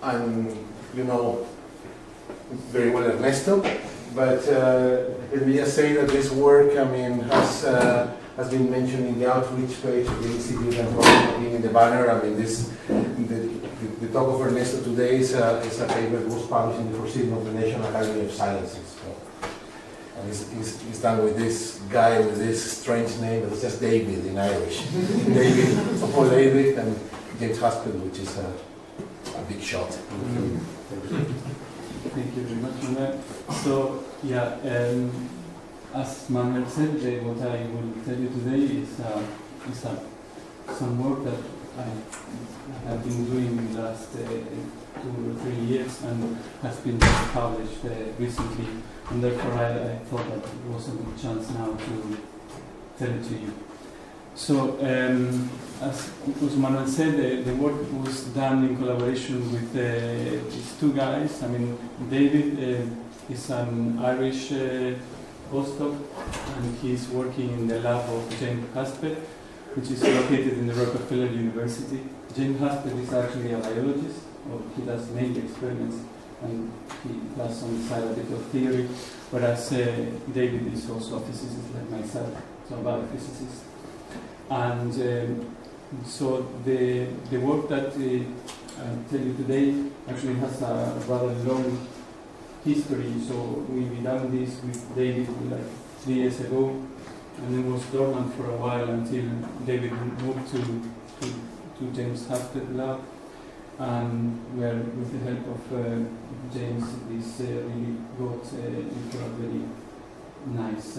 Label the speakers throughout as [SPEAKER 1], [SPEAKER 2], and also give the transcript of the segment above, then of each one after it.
[SPEAKER 1] and you know very well Ernesto, but let me just say that this work, I mean, has been mentioned in the outreach page of the Institute and probably in the banner. I mean, the talk of Ernesto today is a paper that was published in the Proceeding of the National Academy of Sciences. So, and it's done with this guy with this strange name, it's just David in Irish. David, Paul David, and James Haspel, which is a big shot.
[SPEAKER 2] Thank you very much for that. So, yeah, as Manuel said, what I will tell you today is some work that I have been doing in the last 2 or 3 years and has been published recently, and therefore I thought that it was a good chance now to tell it to you. So, as Manuel said, the work was done in collaboration with these two guys. I mean, David is an Irish postdoc, and he's working in the lab of James Haspel, which is located in the Rockefeller University. James Haspel is actually a biologist, or he does mainly experiments, and he does on the side a bit of theory, whereas David is also a physicist like myself, so a biophysicist. And so the work that I'll tell you today actually has a rather long history. So we began this with David like 3 years ago, and it was dormant for a while until David moved to James Haspel lab, and where with the help of James, this really got into a very nice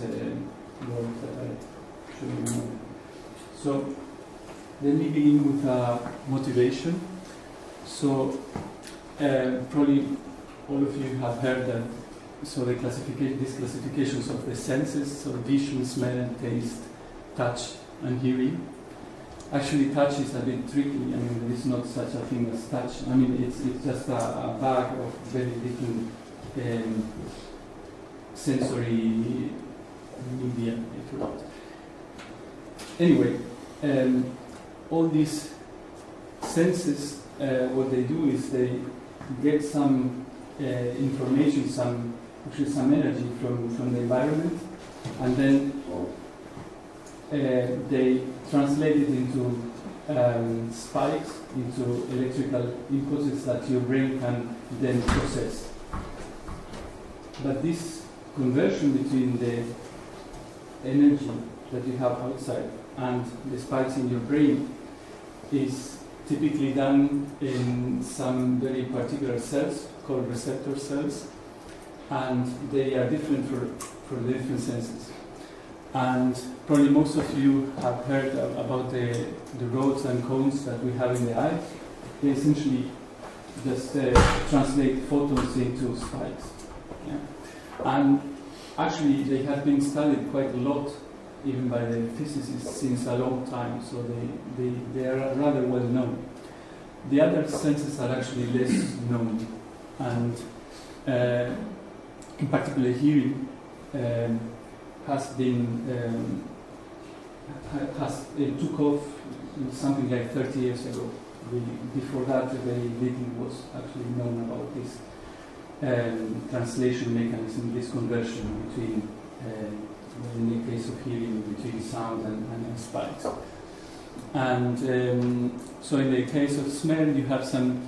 [SPEAKER 2] work that I show you now. So let me begin with motivation. So probably all of you have heard that. So these classifications of the senses, so vision, smell, taste, touch, and hearing. Actually, touch is a bit tricky. I mean, there is not such a thing as touch. I mean, it's just a bag of very different sensory media, if you want. Anyway, all these senses, what they do is they get some information, some energy from the environment, and then they translate it into spikes, into electrical impulses that your brain can then process. But this conversion between the energy that you have outside and the spikes in your brain is typically done in some very particular cells called receptor cells, and they are different for the different senses. And probably most of you have heard about the rods and cones that we have in the eye. They essentially just translate photons into spikes. Yeah. And actually they have been studied quite a lot, even by the physicists, since a long time, so they are rather well known. The other senses are actually less known, and in particular hearing took off something like 30 years ago. Before that, very little was actually known about this translation mechanism, this conversion between, in the case of hearing, between sound and spikes. And so in the case of smell, you have some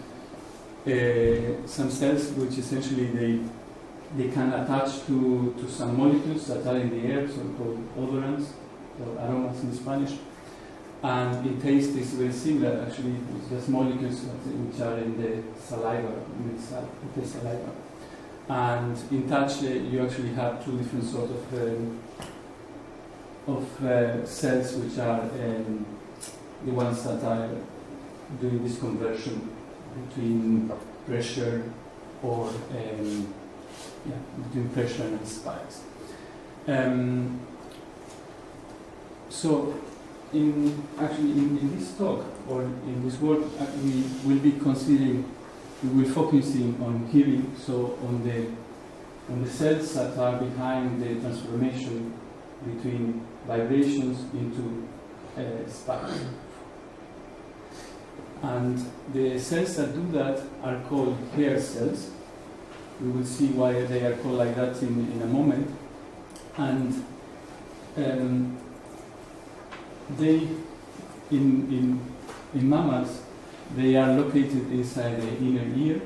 [SPEAKER 2] cells which essentially they can attach to some molecules that are in the air, so called odorants, or aromas in Spanish. And in taste is very similar, actually. It's just molecules which are in the saliva, with the saliva. And in touch, you actually have two different sort of cells, which are the ones that are doing this conversion between pressure or between pressure and spikes. So, in this talk or in this work, we will be focusing on hearing. So on the cells that are behind the transformation between vibrations into spikes. And the cells that do that are called hair cells. We will see why they are called like that in a moment. And they, in mammals, they are located inside the inner ear.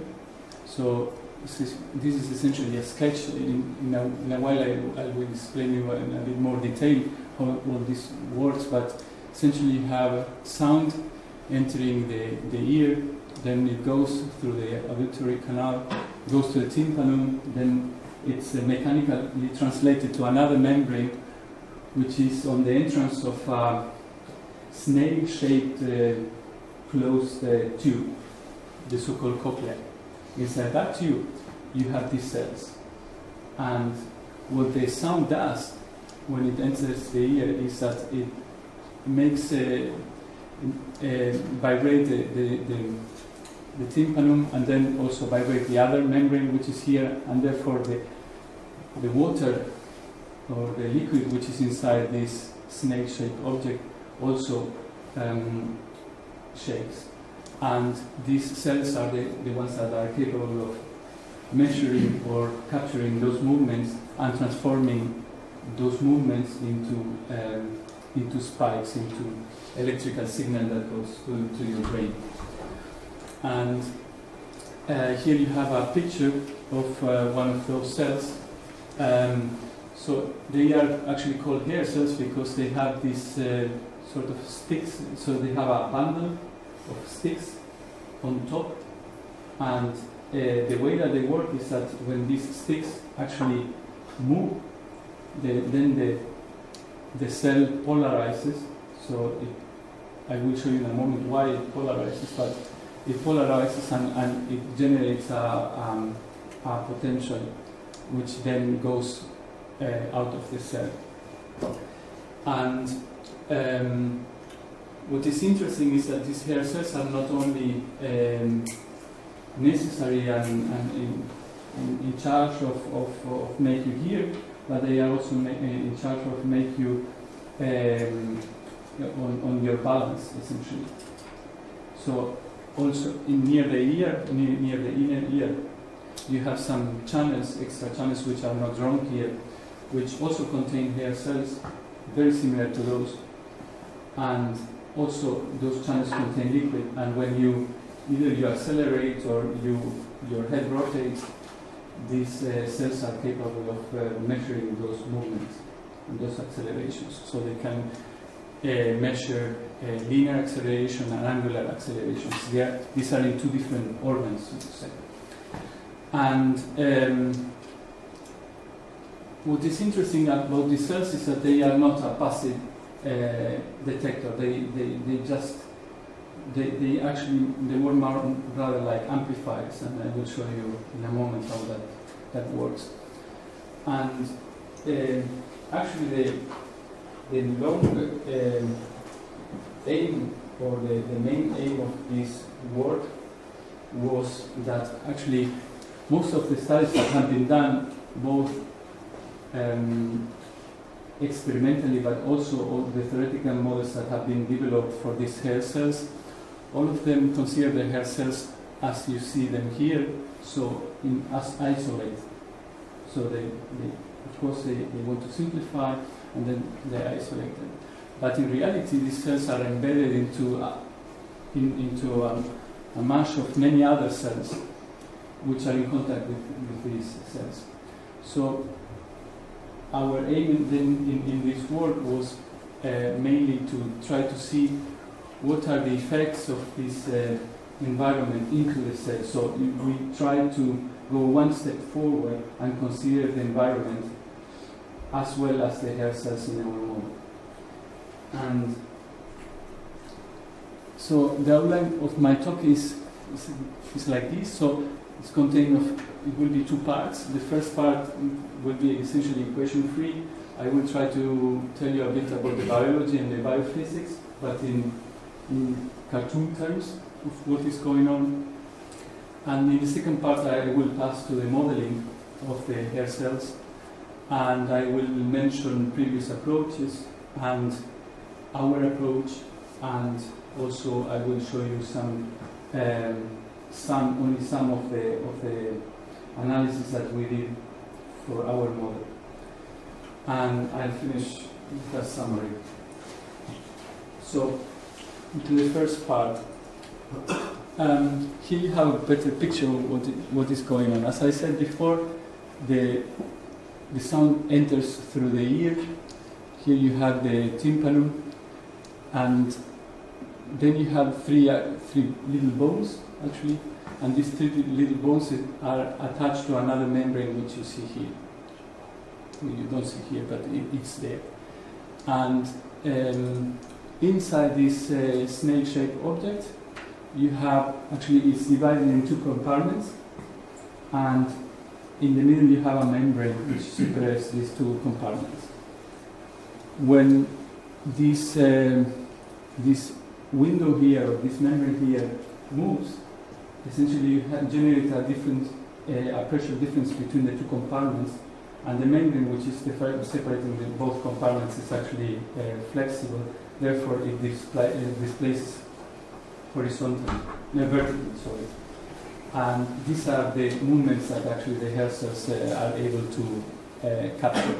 [SPEAKER 2] So this is essentially a sketch. In a while I will explain you in a bit more detail how all this works, but essentially you have sound entering the ear, then it goes through the auditory canal, goes to the tympanum, then it's mechanically translated to another membrane, which is on the entrance of a snail-shaped closed tube, the so-called cochlea. Inside that tube, you have these cells. And what the sound does when it enters the ear is that it makes vibrate the tympanum, and then also vibrate the other membrane which is here, and therefore the water or the liquid which is inside this snake-shaped object also shakes. And these cells are the ones that are capable of measuring or capturing those movements and transforming those movements into spikes, into electrical signal that goes to your brain. And here you have a picture of one of those cells. So they are actually called hair cells because they have these sort of sticks. So they have a bundle of sticks on top, and the way that they work is that when these sticks actually move, then the cell polarizes. So I will show you in a moment why it polarizes, but it polarizes and it generates a potential which then goes out of the cell. And what is interesting is that these hair cells are not only necessary and in charge of make you hear, but they are also in charge of make you on your balance, essentially. So also near the ear, near the inner ear, you have some channels, extra channels which are not drawn here, which also contain hair cells, very similar to those. And also those channels contain liquid, and when either you accelerate or your head rotates, these cells are capable of measuring those movements and those accelerations. So they can measure linear acceleration and angular accelerations. These are in two different organs, so to say. And what is interesting about these cells is that they are not a passive detector. They actually work rather like amplifiers, and I will show you in a moment how that works. And actually the long aim, or the main aim of this work, was that actually most of the studies that have been done, both experimentally but also all the theoretical models that have been developed for these hair cells, all of them consider the hair cells as you see them here, so as isolate. So they of course they want to simplify, and then they isolate them. But in reality, these cells are embedded into a mash of many other cells which are in contact with these cells. So our aim then in this work was mainly to try to see what are the effects of this environment into the cell. So we try to go one step forward and consider the environment as well as the hair cells in our model. And so the outline of my talk is like this. So it's contained of, it will be two parts. The first part will be essentially equation-free. I will try to tell you a bit about the biology and the biophysics, but in cartoon terms of what is going on. And in the second part, I will pass to the modeling of the hair cells, and I will mention previous approaches and our approach, and also I will show you only some of the analysis that we did for our model. And I'll finish with a summary. So, to the first part. Here you have a better picture of what is going on. As I said before, the sound enters through the ear. Here you have the tympanum, and then you have three little bones actually, and these three little bones are attached to another membrane which you see here. Well, you don't see here, but it's there. And inside this snake-shaped object, you have, actually it's divided in two compartments, and in the middle you have a membrane which separates these two compartments. When this window here, or this membrane here, moves, essentially you generate a pressure difference between the two compartments, and the membrane, which is separating the both compartments, is actually flexible. Therefore, it displaces horizontally, vertically, sorry. And these are the movements that actually the hair cells are able to capture.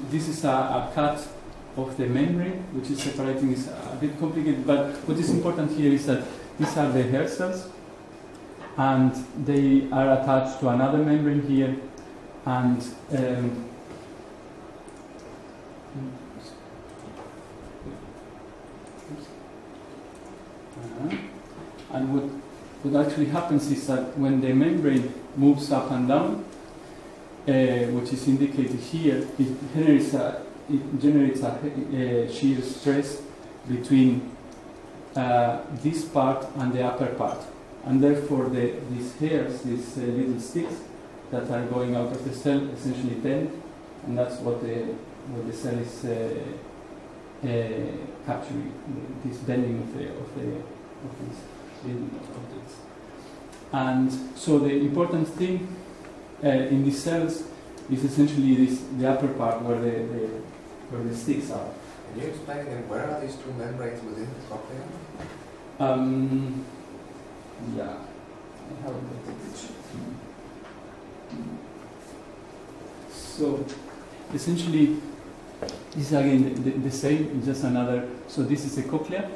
[SPEAKER 2] This is a cut of the membrane, which is separating. Is a bit complicated, but what is important here is that these are the hair cells, and they are attached to another membrane here, and what actually happens is that when the membrane moves up and down, which is indicated here, it generates a shear stress between this part and the upper part, and therefore these hairs, these little sticks that are going out of the cell, essentially bend, and that's what the cell is capturing, this bending of these living objects. And so the important thing in these cells is essentially the upper part where the sticks are.
[SPEAKER 3] Can you explain again, where are these two membranes within the cochlea?
[SPEAKER 2] Yeah, I have a better picture. So essentially, this is again the same, just another. So this is the cochlea.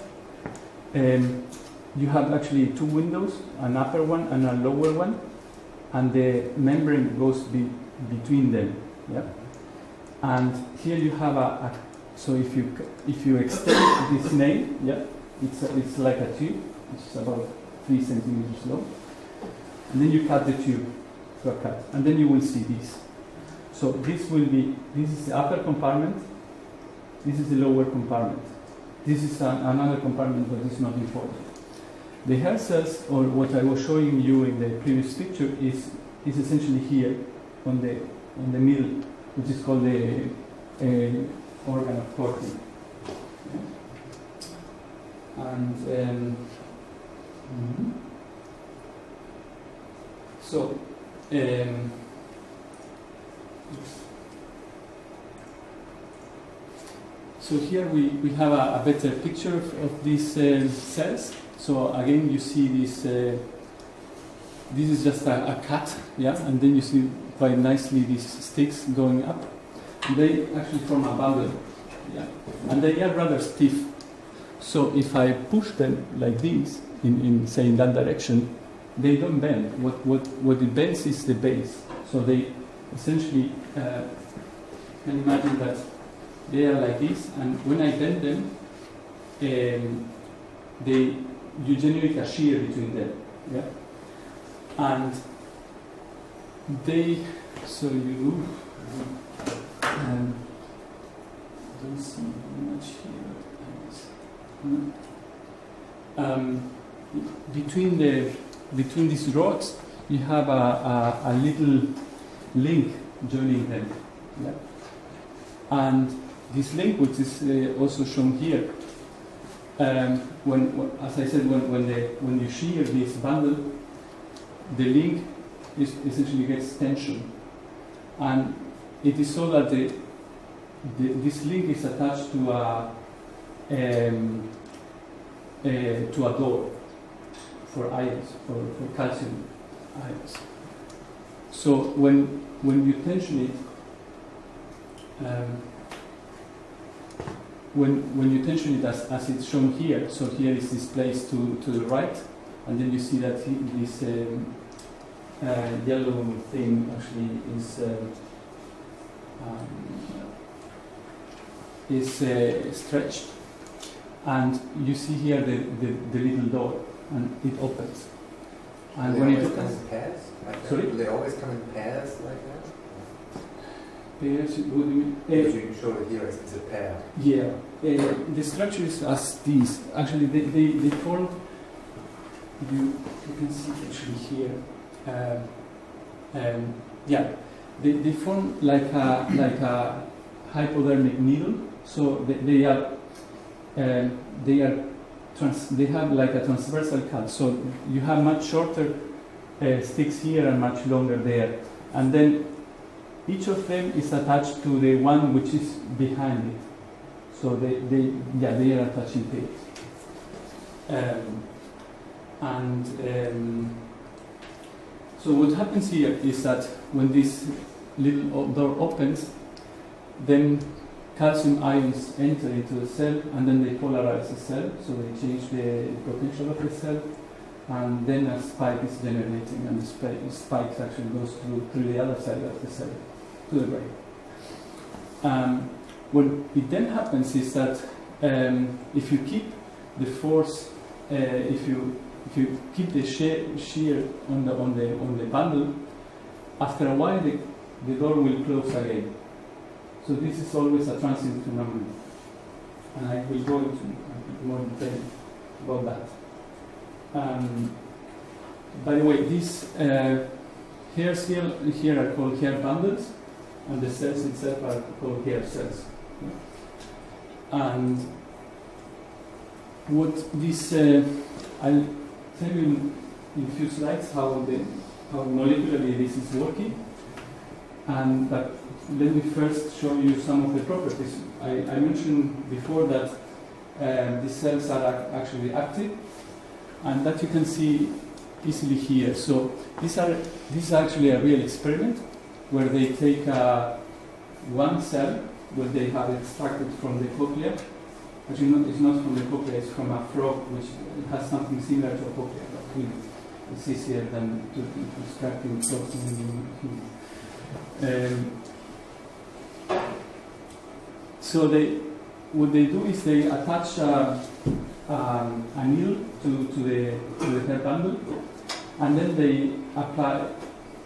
[SPEAKER 2] You have actually two windows, an upper one and a lower one, and the membrane goes between them. Yeah. And here you have so if you extend this nail, yeah, it's like a tube, which is about 3 centimeters long, and then you cut the tube to a cut, and then you will see this. So this is the upper compartment, this is the lower compartment. This is another compartment, but it's not important. The hair cells, or what I was showing you in the previous picture, is essentially here on the middle, which is called the organ of Corti. Yeah? And so. So here we have a better picture of these cells. So again, you see this. This is just a cut, yeah, and then you see quite nicely these sticks going up. And they actually form a bundle, yeah, and they are rather stiff. So if I push them like this, in say in that direction, they don't bend. What it bends is the base. So they essentially can imagine that they are like this, and when I bend them, you generate a shear between them, yeah, and they you don't see much here. Between these rods, you have a little link joining them, yeah? And this link, which is also shown here, as I said, when you shear this bundle, the link essentially gets tension, and it is so that this link is attached to to a door for ions, for calcium ions. So when you tension it, when you tension it as it's shown here, so here is displaced to the right, and then you see that this yellow thing actually is stretched, and you see here the little door, and it opens. And when it opens,
[SPEAKER 3] in pairs? Like that?
[SPEAKER 2] Sorry?
[SPEAKER 3] Do they always come in pairs like that?
[SPEAKER 2] pairs, what do you mean?
[SPEAKER 3] You showed it here, it's a pair.
[SPEAKER 2] Yeah, the structure is as these. Actually, they form. You can see actually here. Yeah, they form like a hypodermic needle. So they have like a transversal cut. So you have much shorter sticks here and much longer there, and then each of them is attached to the one which is behind it. So they are attached in pairs. So what happens here is that when this little door opens, then calcium ions enter into the cell, and then they polarize the cell, so they change the potential of the cell, and then a spike is generating, and the spike actually goes through the other side of the cell, to the brain. What it then happens is that if you keep the force, if you keep the shear on the bundle, after a while the door will close again. So this is always a transient phenomenon, and I will go into more detail about that. By the way, these hairs here are called hair bundles, and the cells itself are called hair cells. And what this, I'll tell you in a few slides how molecularly this is working, but let me first show you some of the properties. I mentioned before that these cells are actually active, and that you can see easily here. So this is actually a real experiment where they take one cell where they have extracted from the cochlea. Actually, it's not from the cochlea, it's from a frog which has something similar to a cochlea, but it's easier than to extract in frogs in humans. So what they do is they attach a needle to the hair bundle, and then they apply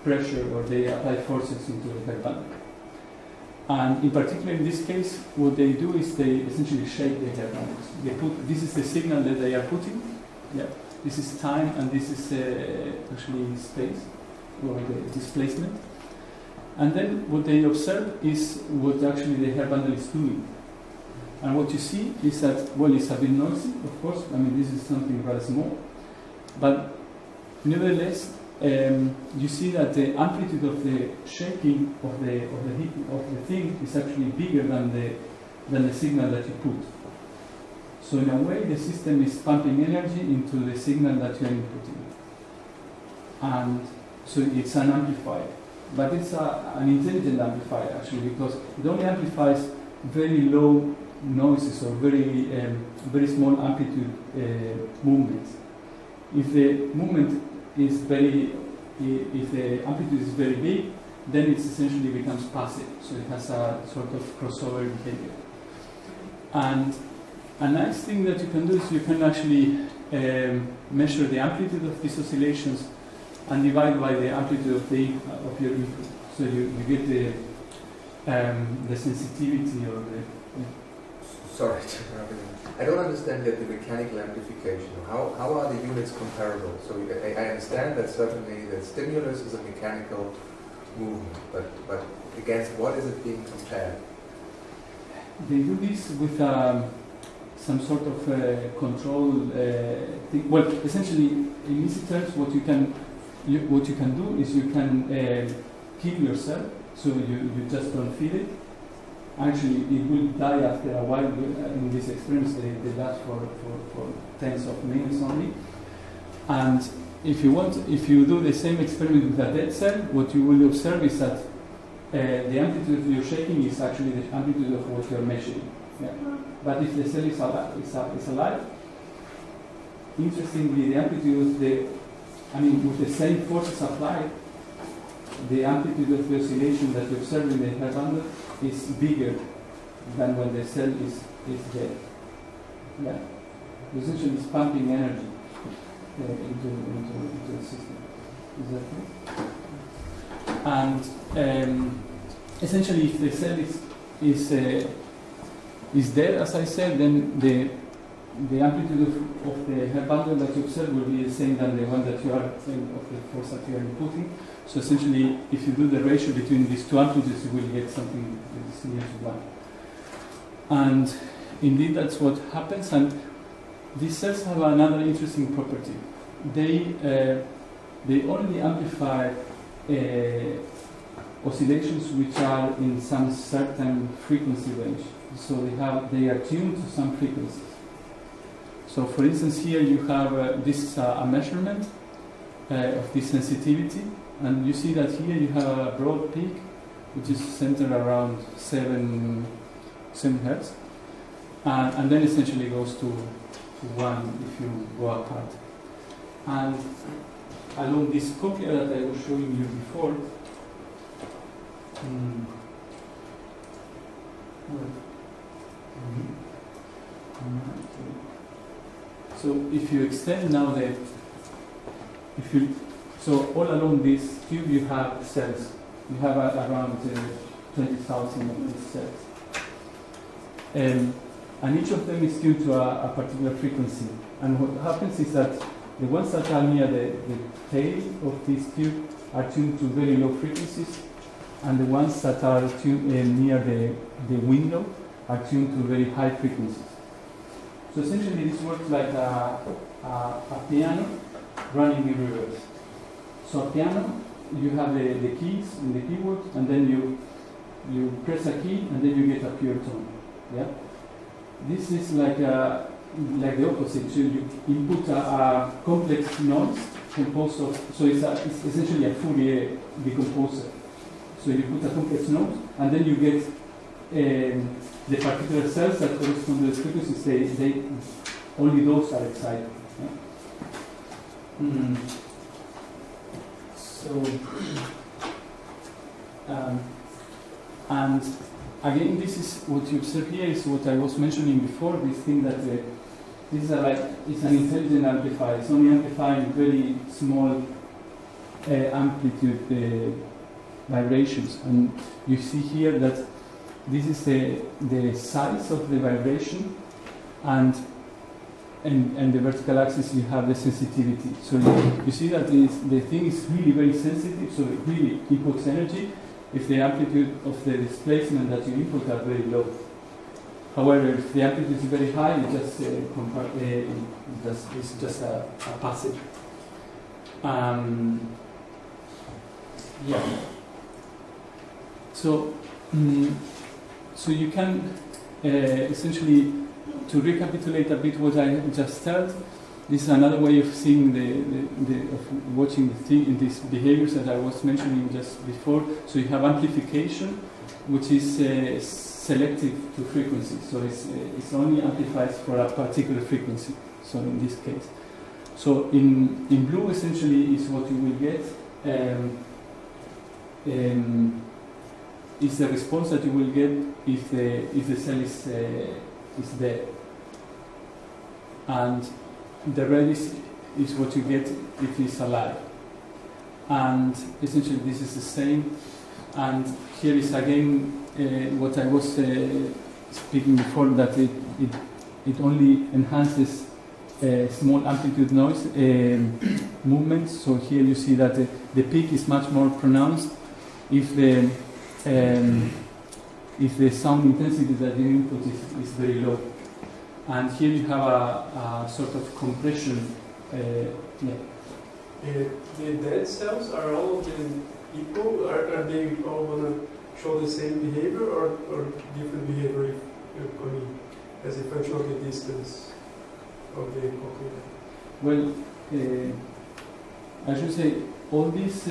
[SPEAKER 2] pressure, or they apply forces into the hair bundle. And in particular, in this case, what they do is they essentially shake the hair bundles. This is the signal that they are putting. Yeah, this is time, and this is actually space, or the displacement. And then what they observe is what actually the hair bundle is doing. And what you see is that, well, it's a bit noisy, of course. I mean, this is something rather small. But nevertheless, you see that the amplitude of the shaking of the thing is actually bigger than the signal that you put. So in a way, the system is pumping energy into the signal that you are inputting. And so it's an amplifier. But it's an intelligent amplifier, actually, because it only amplifies very low noises or very small amplitude movements. If the movement is if the amplitude is very big, then it essentially becomes passive. So it has a sort of crossover behavior. And a nice thing that you can do is you can actually measure the amplitude of these oscillations and divide by the amplitude of your input. So you get the sensitivity or the...
[SPEAKER 3] Sorry, I don't understand yet the mechanical amplification. How are the units comparable? So I understand that certainly the stimulus is a mechanical movement, but against what is it being compared?
[SPEAKER 2] They do this with some sort of control thing. Well, essentially, in easy terms, what you can do is you can kill your cell, so you just don't feed it, actually it will die after a while. In these experiments, they last for tens of minutes only. And if you do the same experiment with a dead cell, what you will observe is that the amplitude you're shaking is actually the amplitude of what you're measuring. Yeah. But if the cell is alive, interestingly, the amplitude with the same forces applied, the amplitude of the oscillation that you observe in the hair bundle is bigger than when the cell is dead. Yeah. Essentially, it's pumping energy into the system. Is that right? And essentially, if the cell is dead, as I said, then the amplitude of the hair bundle that you observe will be the same than the one that you are of the force that you are inputting. So essentially, if you do the ratio between these two amplitudes, you will get something that is near to 1. And indeed, that's what happens. And these cells have another interesting property. They only amplify oscillations which are in some certain frequency range. So they are tuned to some frequencies. So for instance, here you have this is a measurement of this sensitivity, and you see that here you have a broad peak which is centered around 7 Hz, and then essentially goes to 1 if you go apart. And along this cochlea that I was showing you before, so if you extend now so all along this tube you have cells. You have around 20,000 of these cells. And each of them is tuned to a particular frequency. And what happens is that the ones that are near the tail of this tube are tuned to very low frequencies, and the ones that are tuned near the window are tuned to very high frequencies. So essentially this works like a piano running in reverse. So a piano, you have the keys in the keyboard, and then you press a key, and then you get a pure tone. Yeah. This is like the opposite. So you input a complex noise composed of. So it's essentially a Fourier decomposer. So you put a complex note, and then you get the particular cells that correspond to the frequencies. They only those are excited. Yeah? So, and again, this is what you observe here is what I was mentioning before. This thing that it's an intelligent amplifier. It's only amplifying very small amplitude vibrations, and you see here that this is the size of the vibration, and the vertical axis you have the sensitivity. So you see that the thing is really very sensitive, so it really inputs energy if the amplitude of the displacement that you input are very low. However, if the amplitude is very high, it it's just a passive. Yeah. So you can essentially, to recapitulate a bit what I just said, this is another way of seeing of watching the thing in these behaviors that I was mentioning just before. So you have amplification, which is selective to frequency. So it only amplifies for a particular frequency. So in this case, so in blue essentially is what you will get. Is the response that you will get if the cell is dead, and the red is what you get if it's alive. And essentially this is the same. And here is again what I was speaking before, that it only enhances small amplitude noise movements. So here you see that the peak is much more pronounced if the sound intensity that you input is very low. And here you have a sort of compression. The
[SPEAKER 4] dead cells, are all of them equal? Are they all on a show the same behavior or different behavior as a function of the distance of the cochlea?
[SPEAKER 2] Well, I should say all these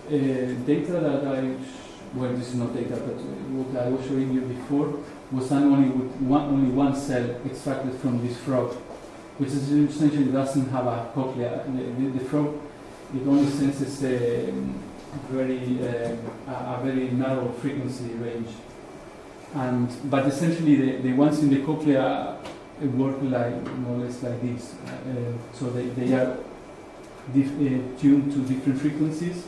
[SPEAKER 2] data that well, this is not data, but what I was showing you before was done only with only one cell extracted from this frog, which is essentially doesn't have a cochlea. The frog, it only senses a very narrow frequency range, but essentially the ones in the cochlea work like more or less like this. So they are tuned to different frequencies,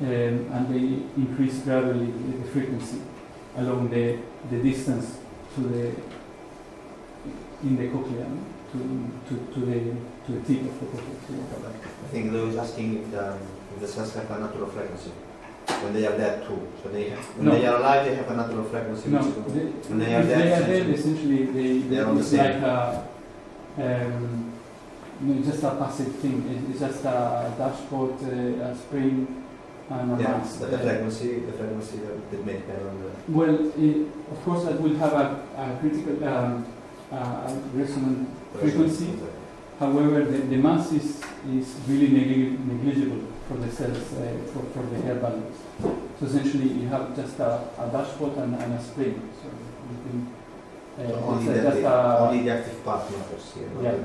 [SPEAKER 2] and they increase gradually the frequency along the distance in the cochlea to the tip of the cochlea.
[SPEAKER 5] I think Lou is asking if the cells have a natural frequency when they are dead too. So they they are alive, they have a natural frequency.
[SPEAKER 2] No,
[SPEAKER 5] when they are
[SPEAKER 2] if
[SPEAKER 5] dead,
[SPEAKER 2] they are dead, essentially they
[SPEAKER 5] are on the
[SPEAKER 2] it's
[SPEAKER 5] same.
[SPEAKER 2] like just a passive thing. It's just a dashboard, a spring, and a mass.
[SPEAKER 5] But the frequency that may depend on the.
[SPEAKER 2] Well, of course, that will have a critical resonant frequency. However, the mass is really negligible for the cells, for the hair bundles. So essentially, you have just a dashboard and a spring. So you can,
[SPEAKER 5] only the active part matters here.
[SPEAKER 2] Yeah.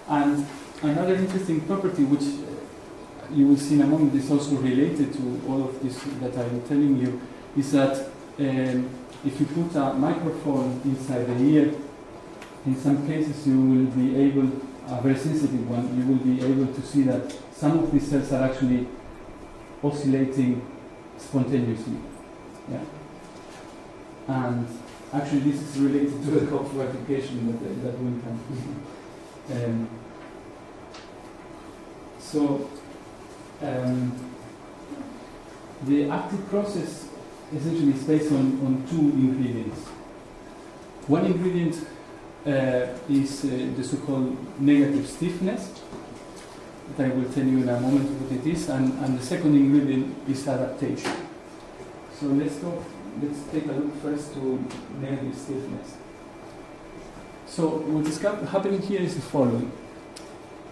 [SPEAKER 2] And another interesting property, which you will see in a moment, is also related to all of this that I'm telling you, is that if you put a microphone inside the ear, in some cases you will be able, a very sensitive one, you will be able to see that some of these cells are actually oscillating spontaneously. Yeah. And actually this is related to the Kopf application that we can. The active process essentially is based on two ingredients. One ingredient is the so-called negative stiffness, that I will tell you in a moment what it is, and the second ingredient is adaptation. So let's take a look first to negative stiffness. So what is happening here is the following.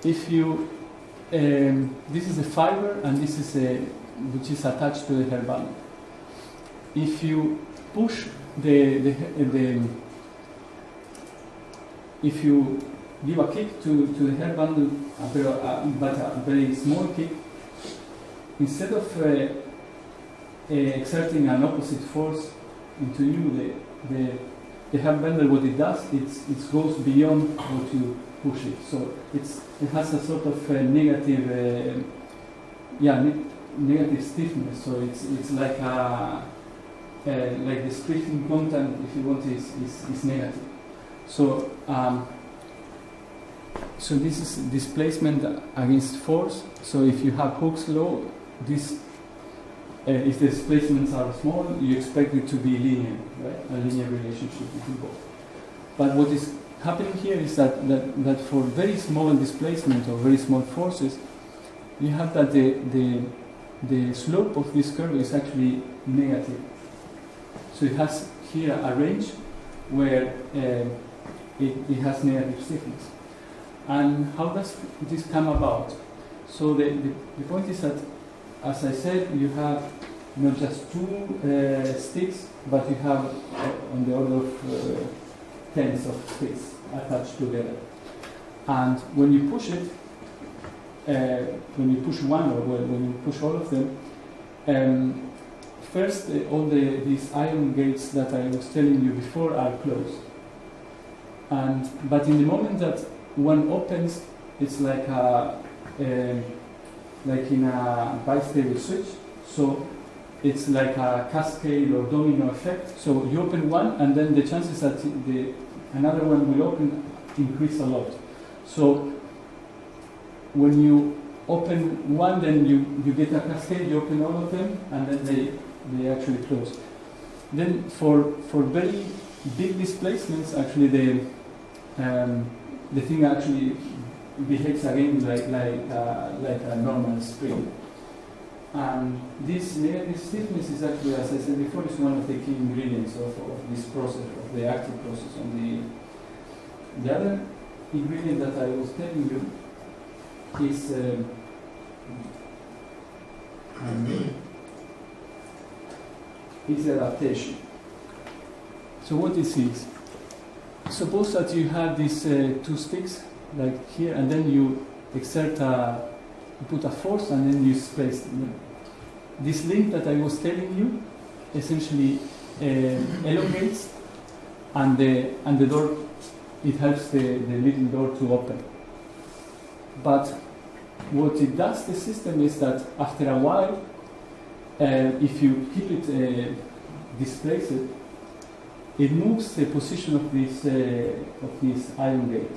[SPEAKER 2] If you, this is a fiber and this is which is attached to the hair bundle. If you push if you give a kick to the hair bundle, but a very small kick, instead of exerting an opposite force into you, the hair bundle, what it does, it goes beyond what you push it. So it has a sort of negative, negative stiffness. So it's like the splitting content, if you want, is negative. So so this is displacement against force. So if you have Hooke's law, this if the displacements are small, you expect it to be linear, right? A linear relationship between both. But what is happening here is that for very small displacement or very small forces, you have that the slope of this curve is actually negative. So it has here a range where it has negative stiffness. And how does this come about? So the point is that, as I said, you have not just two sticks, but you have on the order of tens of sticks attached together. And when you push it, when you push one, or when you push all of them, first all these ion gates that I was telling you before are closed. But in the moment that one opens, it's like in a bistable switch. So it's like a cascade or domino effect. So you open one, and then the chances that another one will open increase a lot. So when you open one, then you get a cascade. You open all of them, and then they actually close. Then for very big displacements, actually the thing actually behaves again like a normal spring. And this negative stiffness is actually, as I said before, is one of the key ingredients of this process, of the active process. The other ingredient that I was telling you is adaptation. So what this is? Suppose that you have these two sticks, like here, and then you exert you put a force, and then you place them. This link that I was telling you essentially elongates, and the door, it helps the little door to open. But what it does, the system, is that after a while, if you keep it displaced, it moves the position of this ion gate.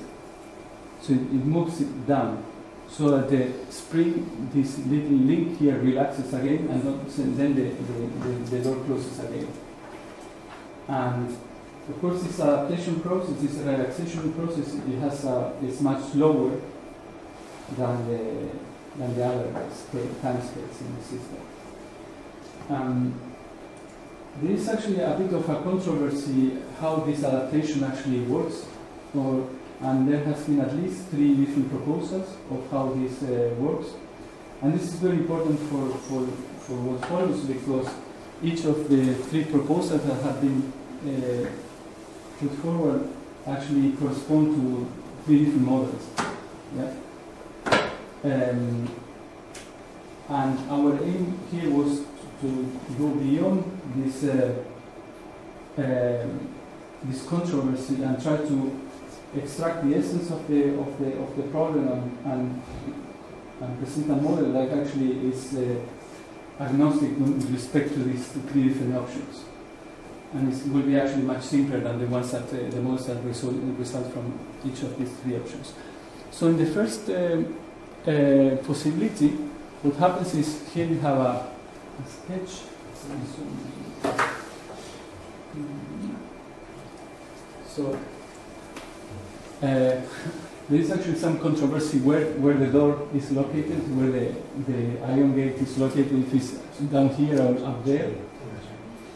[SPEAKER 2] So it moves it down, so that the spring, this little link here, relaxes again, and then the door closes again. And of course, this adaptation process, this relaxation process, it's much slower than the other time scales in the system. There is actually a bit of a controversy how this adaptation actually works, and there has been at least 3 different proposals of how this works. And this is very important for what follows, because each of the 3 proposals that have been put forward actually correspond to 3 different models. Yeah? And our aim here was to go beyond this controversy and try to extract the essence of the problem and present a model that actually is agnostic with respect to these 3 different options, and it will be actually much simpler than the ones that the models that result from each of these 3 options. So in the first possibility, what happens is here you have a sketch. So there is actually some controversy where the door is located, where the ion gate is located, if it's down here or up there.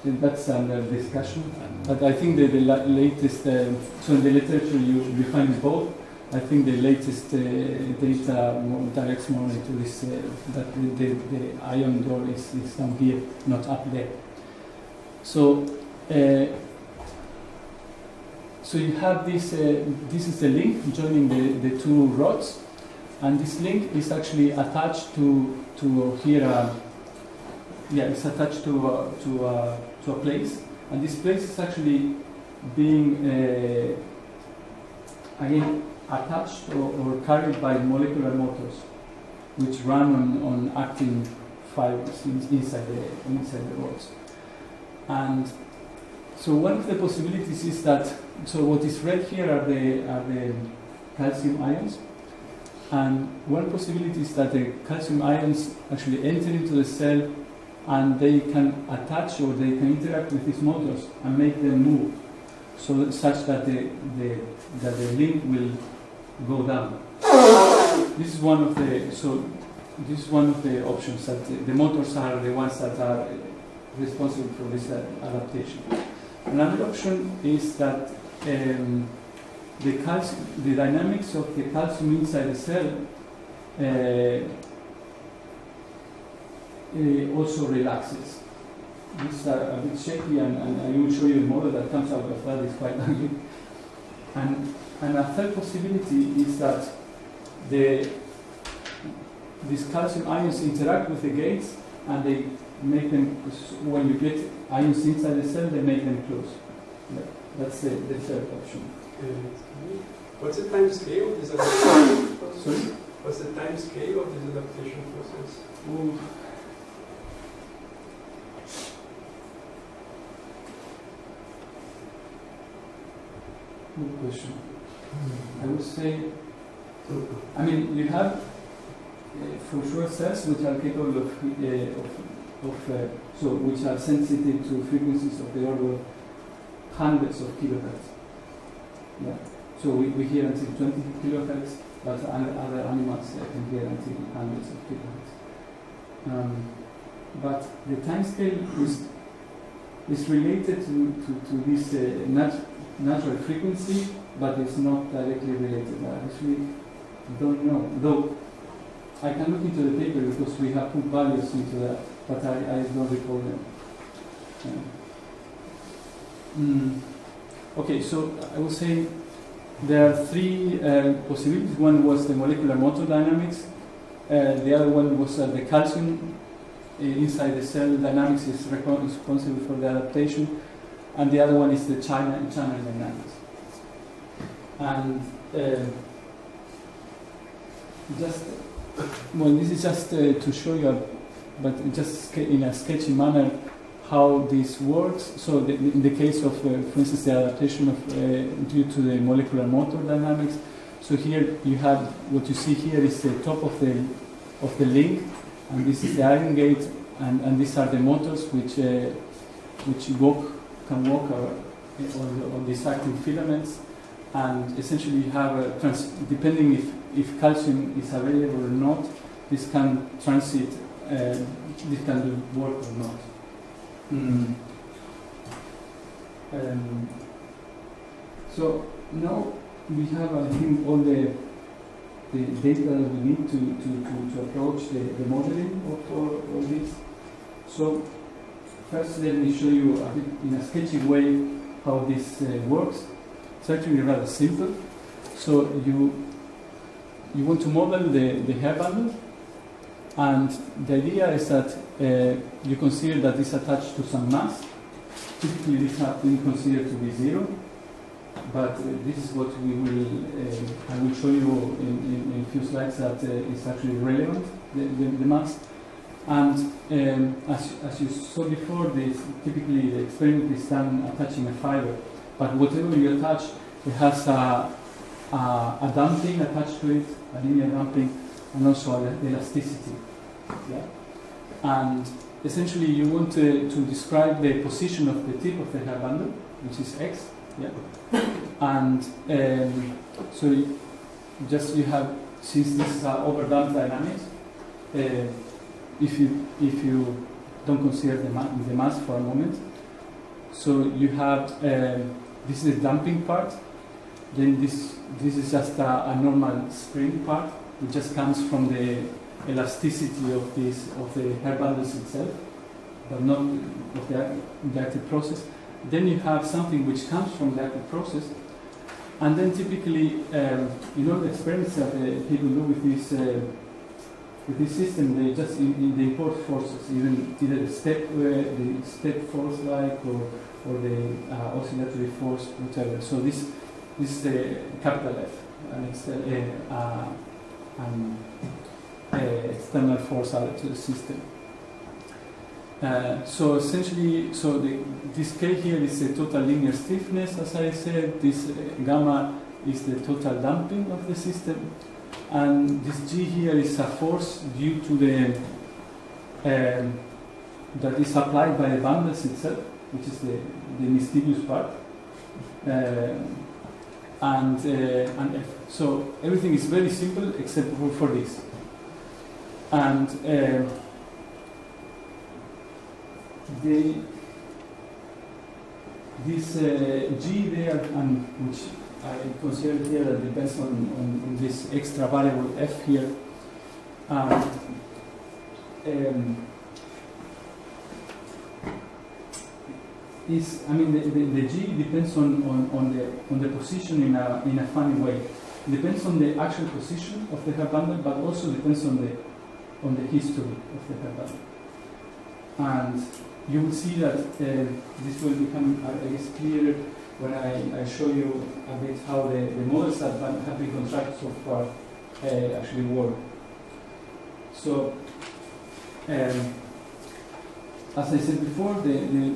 [SPEAKER 2] And that's under discussion. But I think that the latest, so in the literature you find both. I think the latest data directs more into this, that the ion door is down here, not up there. So you have this, this is the link joining the 2 rods, and this link is actually attached to here, it's attached to a place, and this place is actually being, again, attached or carried by molecular motors, which run on actin fibers inside the rods. And so one of the possibilities is that, so what is red here are the calcium ions, and one possibility is that the calcium ions actually enter into the cell, and they can attach or they can interact with these motors and make them move, so such that the link will go down. This is one of the options, that the motors are the ones that are responsible for this adaptation. Another option is that the dynamics of the calcium inside the cell also relaxes. These are a bit shaky, and I will show you a model that comes out of that. It's quite ugly. And a third possibility is that these calcium ions interact with the gates, and they make them, when you get ions inside the cell, they make them close. That's the third option.
[SPEAKER 4] What's the time scale of this adaptation process?
[SPEAKER 2] Sorry?
[SPEAKER 4] What's the time scale of this adaptation process?
[SPEAKER 2] Ooh. Good question. I would say, I mean, you have for sure cells which are capable which are sensitive to frequencies of the order of hundreds of kilohertz. Yeah. So we hear until 20 kilohertz, but other animals can hear until hundreds of kilohertz. But the time scale is related to this natural frequency, but it's not directly related. I actually don't know. Though I can look into the paper because we have put values into that, but I don't recall them. Okay, so I will say there are three possibilities. One was the molecular motor dynamics. The other one was the calcium inside the cell dynamics is responsible for the adaptation, and the other one is the channel dynamics. And this is just to show you, but just in a sketchy manner, how this works. So in the case of, for instance, the adaptation of due to the molecular motor dynamics. So here you have what you see here is the top of the link, and this is the iron gate, and these are the motors which can walk on these active filaments, and essentially you have depending if calcium is available or not, this can transit, this can do work or not. So now we have, I think, all the data that we need to approach the modeling of all this. So first let me show you a bit in a sketchy way how this works. It's actually rather simple. So you want to model the hair bundle, and the idea is that you consider that it's attached to some mass. Typically this has been considered to be zero, but this is what we will, I will show you in a few slides that is actually relevant, the mass. And as you saw before, typically the experiment is done attaching a fiber, but whatever you attach, it has a damping attached to it, a linear damping, and also elasticity. Yeah? And essentially you want to describe the position of the tip of the hair bundle, which is x. Yeah? And so you have, since this is overdamped dynamics, if you don't consider the mass for a moment, so you have this is the damping part. Then this is just a normal spring part. It just comes from the elasticity of the hair bundles itself, but not of the active process. Then you have something which comes from the active process, and then typically, the experiments that people do with this system, they just they import forces, either the step force like or the oscillatory force, whatever. So this is the capital F, an external force added to the system. So essentially, this K here is the total linear stiffness, as I said. This gamma is the total damping of the system, and this G here is a force due to the that is applied by the bundles itself, which is the mischievous part, and F. So everything is very simple except for this, and this G there, and which I consider here that depends on this extra variable F here. The G depends on the position in a funny way. It depends on the actual position of the hair bundle, but also depends on the history of the hair bundle. And you will see that this will become, I guess, clearer when I show you a bit how the models that have been constructed so far actually work. So, as I said before, the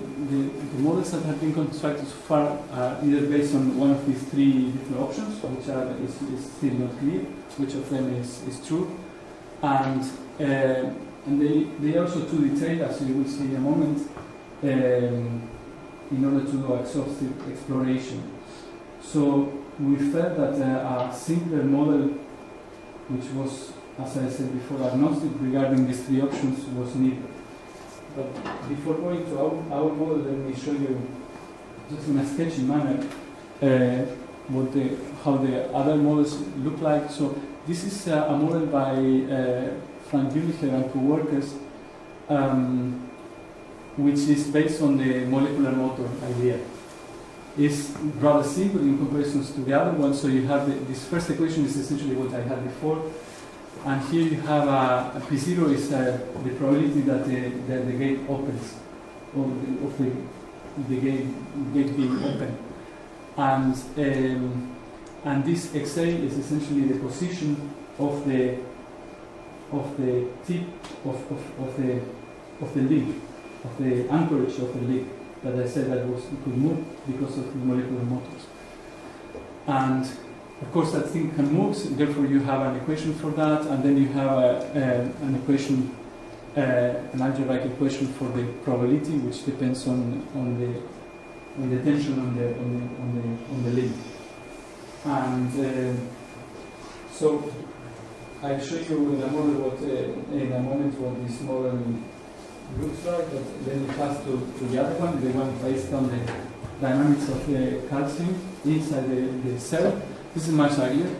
[SPEAKER 2] models that have been constructed so far are either based on one of these three different options, which is still not clear which of them is true, and they are also too detailed, as you will see in a moment, in order to do exhaustive exploration. So we felt that a simpler model, which was as I said before, agnostic regarding these three options was needed. But before going to our model, let me show you, just in a sketchy manner, how the other models look like. So this is a model by Frank Jülicher and co-workers, which is based on the molecular motor idea. It's rather simple in comparison to the other one. So you have this first equation is essentially what I had before, and here you have a P0 is the probability that the gate opens, or of the gate being open. And this XA is essentially the position of the tip of the link, of the anchorage of the link that I said that it could move because of the molecular motors. And of course that thing can move, so therefore you have an equation for that, and then you have an equation, an algebraic equation for the probability, which depends on the tension on the link. And so I'll show you in a moment what this model looks like, but then we pass to the other one, the one based on the dynamics of the calcium inside the cell. This is much earlier,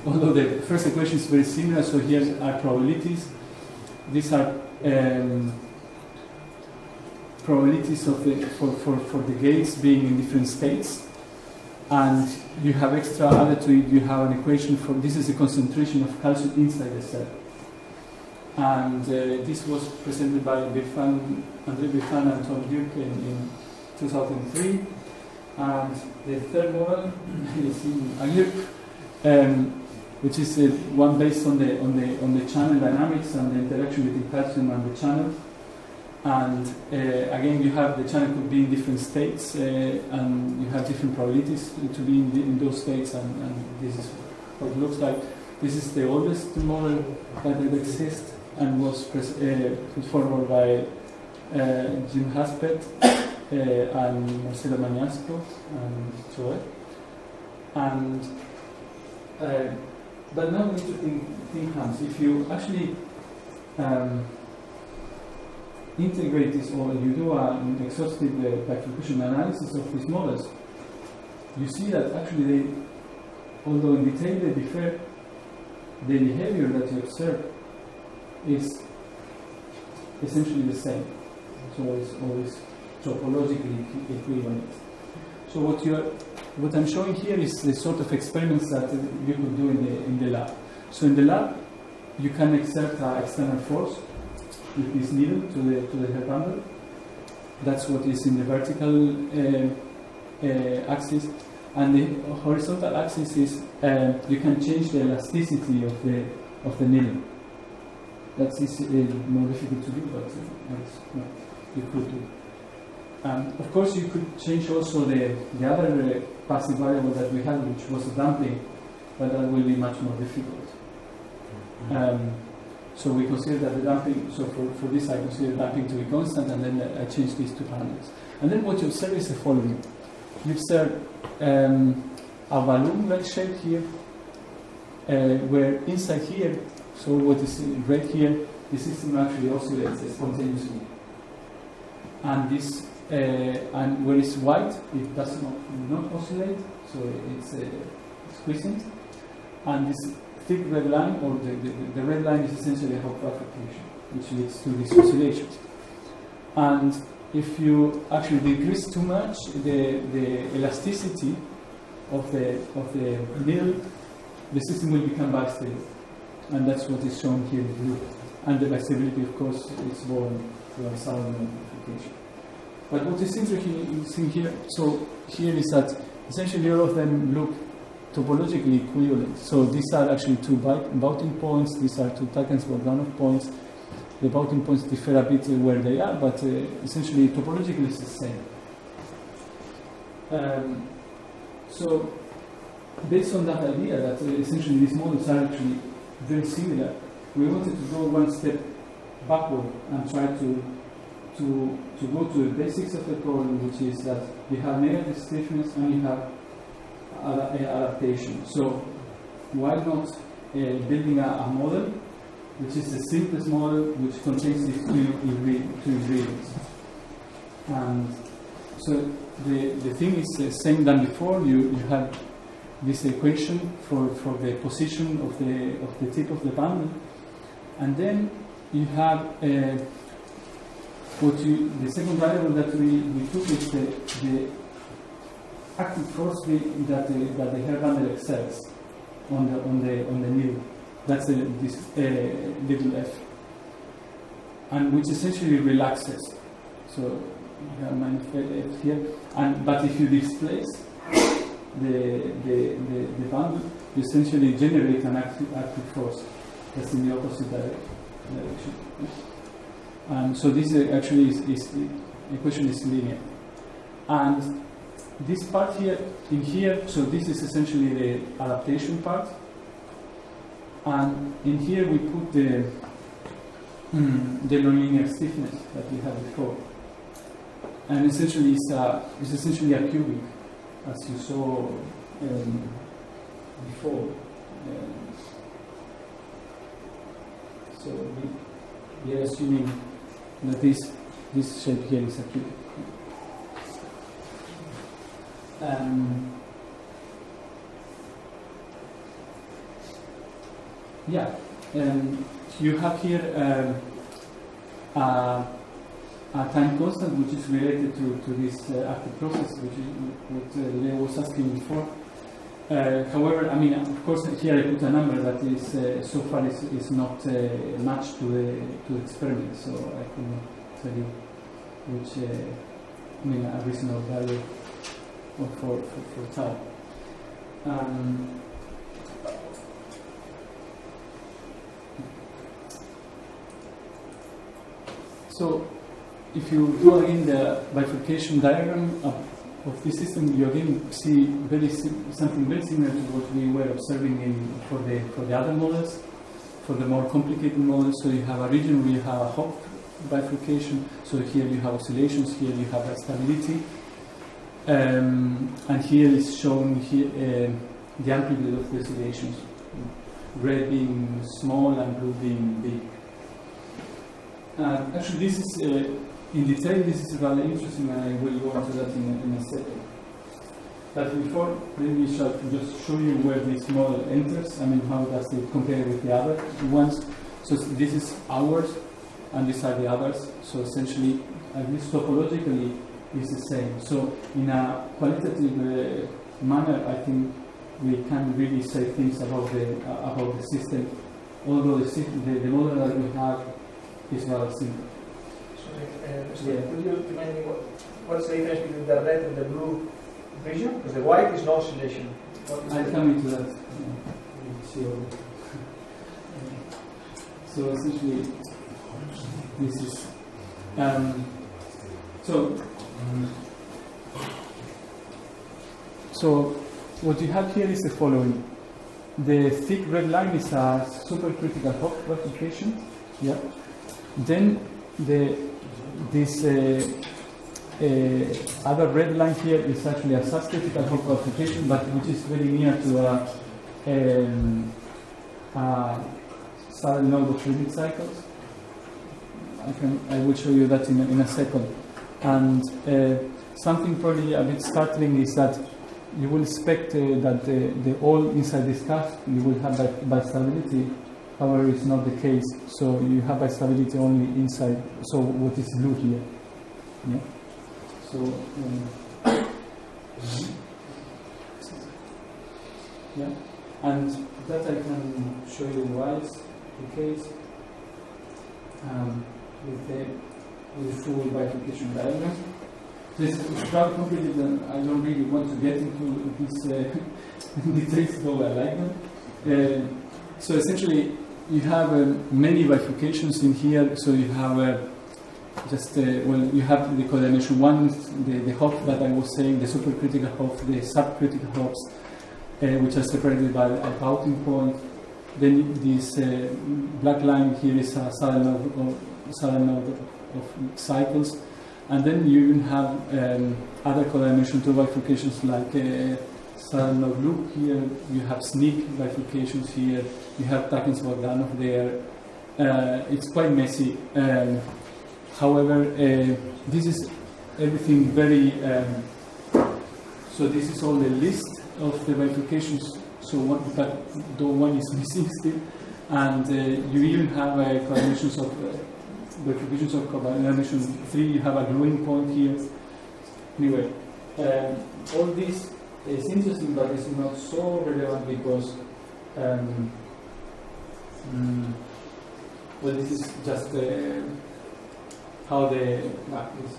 [SPEAKER 2] although the first equation is very similar. So here are probabilities. These are probabilities of for the gates being in different states, and you have extra added to it. You have an equation for this is the concentration of calcium inside the cell, and this was presented by André Bifan and Tom Duke in 2003. And the third model is in Aguirre, which is one based on the channel dynamics and the interaction between calcium and the channel. And again, you have the channel could be in different states, and you have different probabilities to be in those states. And this is what it looks like. This is the oldest model that exists and was put forward by Jim Haspert and Marcelo Mañasco and Joel. And but now we need to think Hans. If you actually integrate this, or you do an exhaustive bifurcation analysis of these models, you see that actually they, although in detail they differ, the behavior that you observe is essentially the same. So it's always topologically equivalent. So what I'm showing here is the sort of experiments that you could do in the lab. So in the lab, you can exert an external force with this needle to the hair bundle. That's what is in the vertical axis, and the horizontal axis is you can change the elasticity of the needle. That is more difficult to do, but you could do. Of course, you could change also the other passive variable that we had, which was the damping, but that will be much more difficult. So we consider that the damping, so for this I consider damping to be constant, and then I change these two parameters. And then what you observe is the following. You observe a balloon-like shape here, where inside here, so what is red here, the system actually oscillates spontaneously. And this, and where it's white, it does not oscillate, so it's quiescent. And this thick red line, or the red line, is essentially a Hopf fluctuation, which leads to these oscillations. And if you actually decrease too much the elasticity of the needle, the system will become bistable, and that's what is shown here in blue. And the bistability, of course, is born from sound amplification. But what is interesting here, so here is that essentially all of them look topologically equivalent. So these are actually two bounding points, these are two Takacs-Bogdanov points. The bounding points differ a bit where they are, but essentially topologically it's the same. So based on that idea that essentially these models are actually very similar, we wanted to go one step backward and try to go to the basics of the problem, which is that you have negative stiffness and you have adaptation. So why not building a model which is the simplest model, which contains these two ingredients. And so the thing is the same than before. You have this equation for the position of the tip of the bundle, and then you have the second variable that we took is the active force that the hair bundle exerts on the needle. That's this little f, and which essentially relaxes. So you have minus f here, but if you displace the bundle, you essentially generate an active force that's in the opposite direction. And so this actually is the equation is linear. And this part here, in here, so this is essentially the adaptation part. And in here we put the nonlinear stiffness that we had before. And essentially it's essentially a cubic, as you saw before. So we are assuming that this shape here is a cubic. You have here a time constant which is related to this active process, which is what Leo was asking before. However, I mean, of course, here I put a number that is so far is not matched to the experiment, so I couldn't tell you which a reasonable value for tau. So, if you draw again the bifurcation diagram of this system, you again see something very similar to what we were observing for the other models, for the more complicated models. So you have a region where you have a Hopf bifurcation. So here you have oscillations, here you have stability, and here is shown the amplitude of the oscillations, red being small and blue being big. Actually, this is in detail. This is rather interesting, and I will go into that in a second. But before, maybe we shall just show you where this model enters. I mean, how does it compare with the other ones? So this is ours, and these are the others. So essentially, at least topologically, it's the same. So in a qualitative manner, I think we can really say things about the system. Although the model that we have is rather simple.
[SPEAKER 6] Sorry, could you remind me what's the difference between the red and the blue region? Because the white is no oscillation.
[SPEAKER 2] I'll come into that. So essentially, this is so what you have here is the following. The thick red line is a supercritical Hopf bifurcation. Yeah. Then this other red line here is actually a subcritical Hopf bifurcation, but which is very near to a southern node of limit cycles. I will show you that in a second. And something probably a bit startling is that you will expect that the all inside this cusp you will have bistability. However, it's not the case. So you have bistability only inside. So what is blue here? Yeah. So yeah, and that I can show you why it's the case with the full bifurcation diagram. This is rather complicated, and I don't really want to get into these details, though I like them. So essentially, you have many bifurcations in here. So you have you have the coordination one, the Hopf that I was saying, the supercritical Hopf, the subcritical Hopfs, which are separated by a Pauting point. Then this black line here is a southern node of cycles. And then you even have other coordination 2 bifurcations like southern node loop here, you have sneak bifurcations here, you have Takens-Bogdanov there, it's quite messy. However, this is everything very. So this is all the list of the bifurcations. So the one is missing still, and you even have coordinations of bifurcations of coordination 3. You have a growing point here. Anyway, all this is interesting, but it's not so relevant because. Well, this is just how the map is.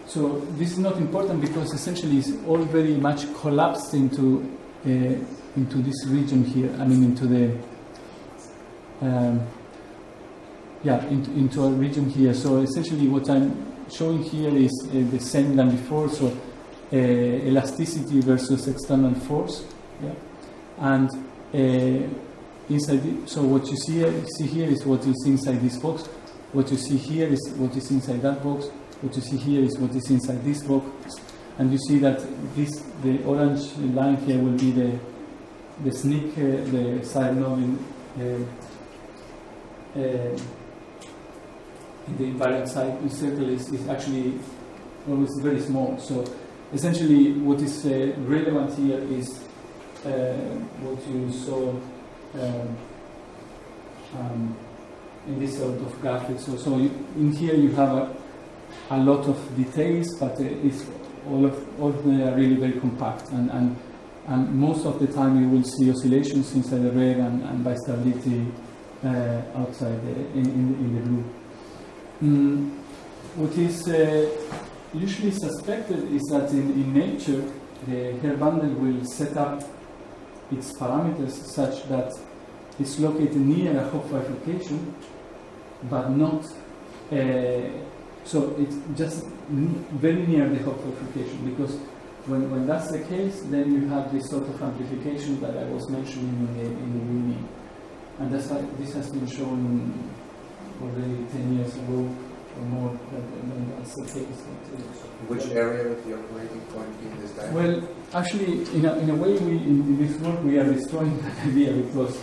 [SPEAKER 2] So this is not important because essentially it's all very much collapsed into this region here. I mean, into the into a region here. So essentially, what I'm showing here is the same than before. So elasticity versus external force. Yeah, and inside. So what you see here is what is inside this box. What you see here is what is inside that box. What you see here is what is inside this box, and you see that the orange line here will be the sneak, the side knob in the invariant side circle is actually always very small. So essentially, what is relevant here is what you saw in this sort of graphic. So in here you have a lot of details, but it's all of them are really very compact, and most of the time you will see oscillations inside the red and bistability outside in the blue. What is usually suspected is that in nature the hair bundle will set up its parameters such that it's located near a Hopf bifurcation, but not. So it's just very near the Hopf bifurcation, because when that's the case, then you have this sort of amplification that I was mentioning in the beginning, and this has been shown already 10 years ago or more that that's the case.
[SPEAKER 3] Which area would the operating point be in this diagram?
[SPEAKER 2] Well, actually, in a way, in this work we are destroying that idea, because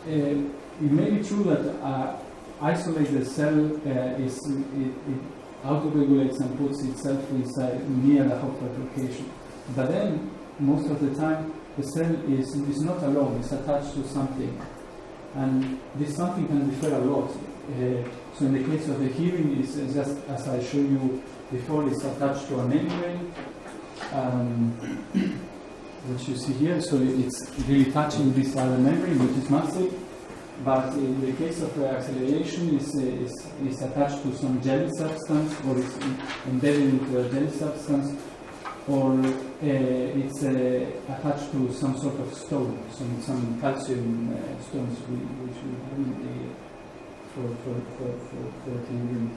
[SPEAKER 2] it may be true that isolated cell it auto-regulates and puts itself inside near the Hopf bifurcation. But then, most of the time, the cell is not alone, it's attached to something. And this something can differ a lot. So in the case of the hearing, it's just as I showed you before, it's attached to a membrane, which you see here. So it's really touching this other membrane, which is massive. But in the case of acceleration, it's attached to some jelly substance, or it's embedded into a jelly substance, or it's attached to some sort of stone, some calcium stones, which we have for hearing.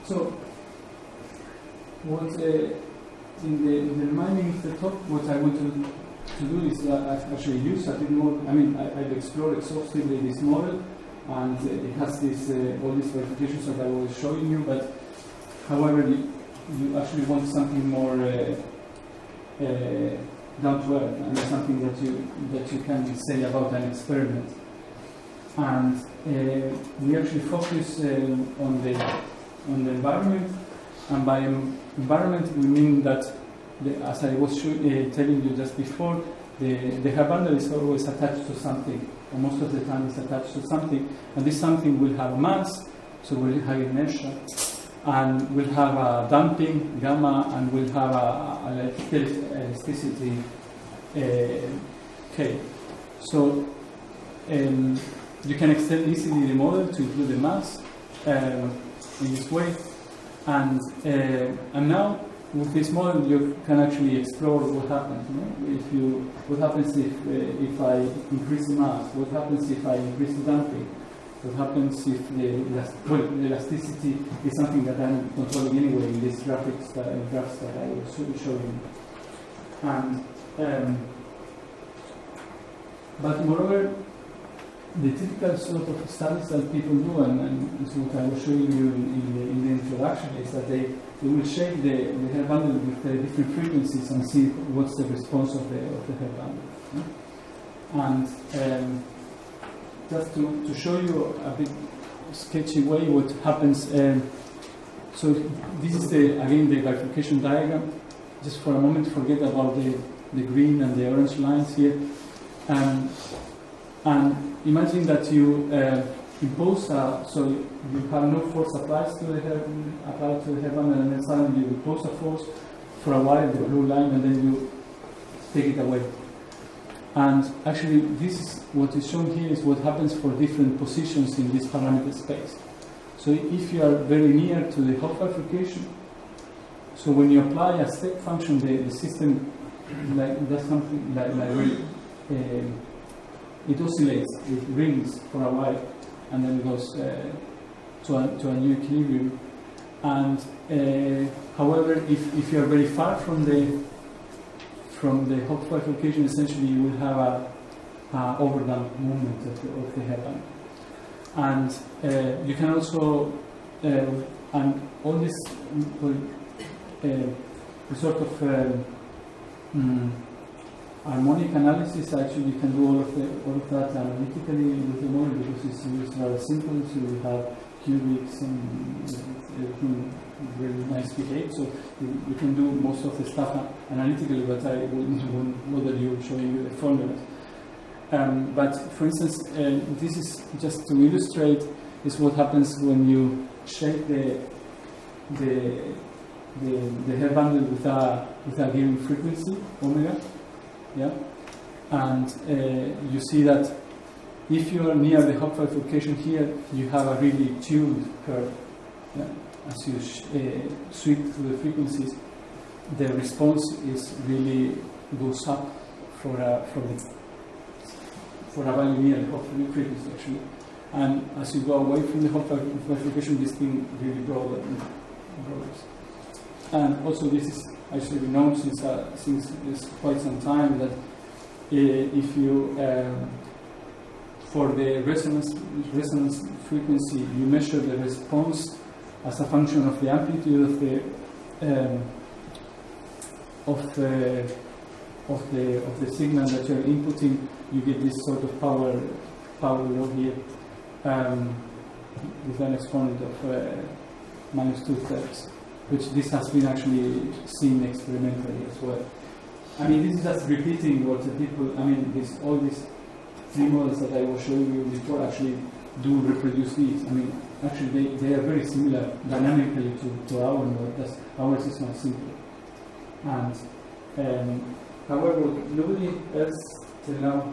[SPEAKER 2] So, what in the remaining of the talk, what I want to do is actually use a bit more. I mean, I've explored exhaustively this model, and it has this all these verifications that I was showing you. But however, you actually want something more down to earth, and something that you can say about an experiment. And we actually focus on the environment, and by environment we mean that, as I was telling you just before, the hair bundle is always attached to something, and most of the time it's attached to something, and this something will have mass, so we'll have inertia, and we'll have a damping, gamma, and we'll have a elasticity, K. So you can extend easily the model to include the mass in this way, and now with this model you can actually explore what happens. What happens if I increase the mass? What happens if I increase the damping? What happens if the elasticity is something that I'm controlling anyway in these graphs that I was showing? And but moreover, the typical sort of studies that people do, and it's what I was showing you in the introduction, is that they will shake the hair bundle with different frequencies and see what's the response of the hair bundle. And just to show you a bit sketchy way what happens. So this is again the bifurcation diagram. Just for a moment, forget about the green and the orange lines here. And imagine that you impose, so you have no force applied to the hair bundle, and then suddenly you impose a force for a while, the blue line, and then you take it away. And actually, this is what is shown here is what happens for different positions in this parameter space. So if you are very near to the Hopf bifurcation, so when you apply a step function, the system does something it oscillates, it rings for a while, and then it goes to a new equilibrium. And however, if you are very far from the Hopf bifurcation, essentially you will have a overdamp movement of the hair band. And you can also, and all this sort of harmonic analysis, actually you can do all of that analytically with the model, because it's rather simple. So you have cubics and everything very nice behaved. So you can do most of the stuff analytically, but I won't bother you showing you the formulas. But for instance, this is just to illustrate is what happens when you shake the hair bundle with a given frequency, omega. Yeah, and you see that if you are near the Hopf bifurcation here, you have a really tuned curve. Yeah? As you sweep through the frequencies, the response is really goes up for a value near the Hopf frequency actually. And as you go away from the Hopf bifurcation, this thing really broadens. And also, this is actually known since quite some time that if you for the resonance frequency, you measure the response as a function of the amplitude of the signal that you are inputting. You get this sort of power law here with an exponent of minus 2/3. Which this has been actually seen experimentally as well. I mean, this is just repeating what the people, I mean, all these three models that I was showing you before actually do reproduce these. I mean, actually they are very similar dynamically to our model. Ours is much simpler. And however, nobody else till now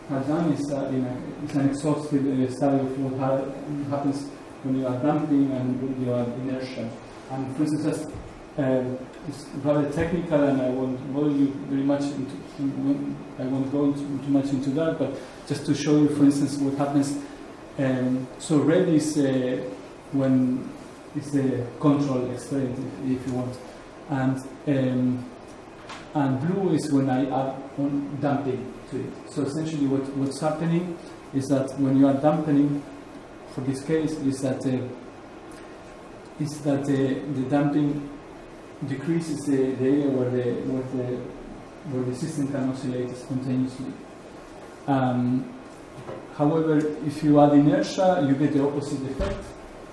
[SPEAKER 2] has done is an exhaustive study of what happens when you are damping and when you are inertia. And for instance, it's rather technical, and I won't bother you very much I won't go too much into that, but just to show you, for instance, what happens. So red is when it's the control experiment, if you want, and blue is when I add on damping to it. So essentially, what's happening is that when you are dampening, for this case, is that the damping decreases the area where the system can oscillate spontaneously. However, if you add inertia, you get the opposite effect.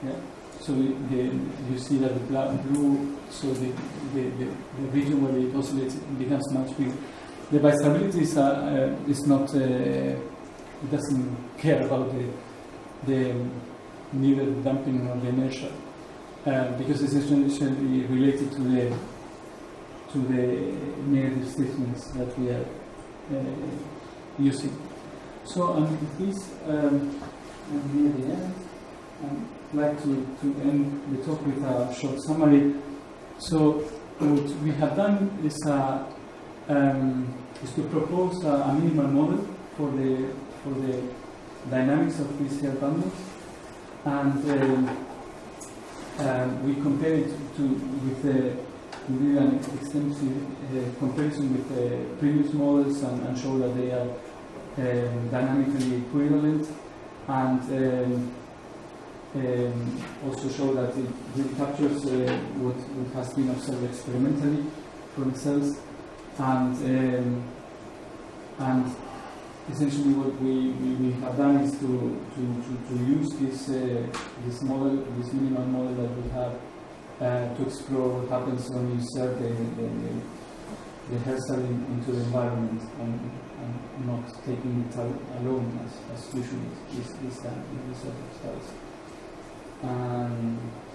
[SPEAKER 2] Yeah? So you see that the blue, so the region where it oscillates becomes much bigger. The bistability is not. It doesn't care about neither the damping nor the inertia, because it's essentially related to the negative stiffness that we are using. So, with this, I'm near the end. I'd like to end the talk with a short summary. So, what we have done is to propose a minimal model for the dynamics of these hair bundles, and we compare it we did an extensive comparison with the previous models and show that they are dynamically equivalent, and also show that it really captures what has been observed experimentally from cells, and essentially what we have done is to use this model, this minimal model that we have, to explore what happens when you insert the hair cell into the environment and not taking it alone as usually is done in this sort of studies.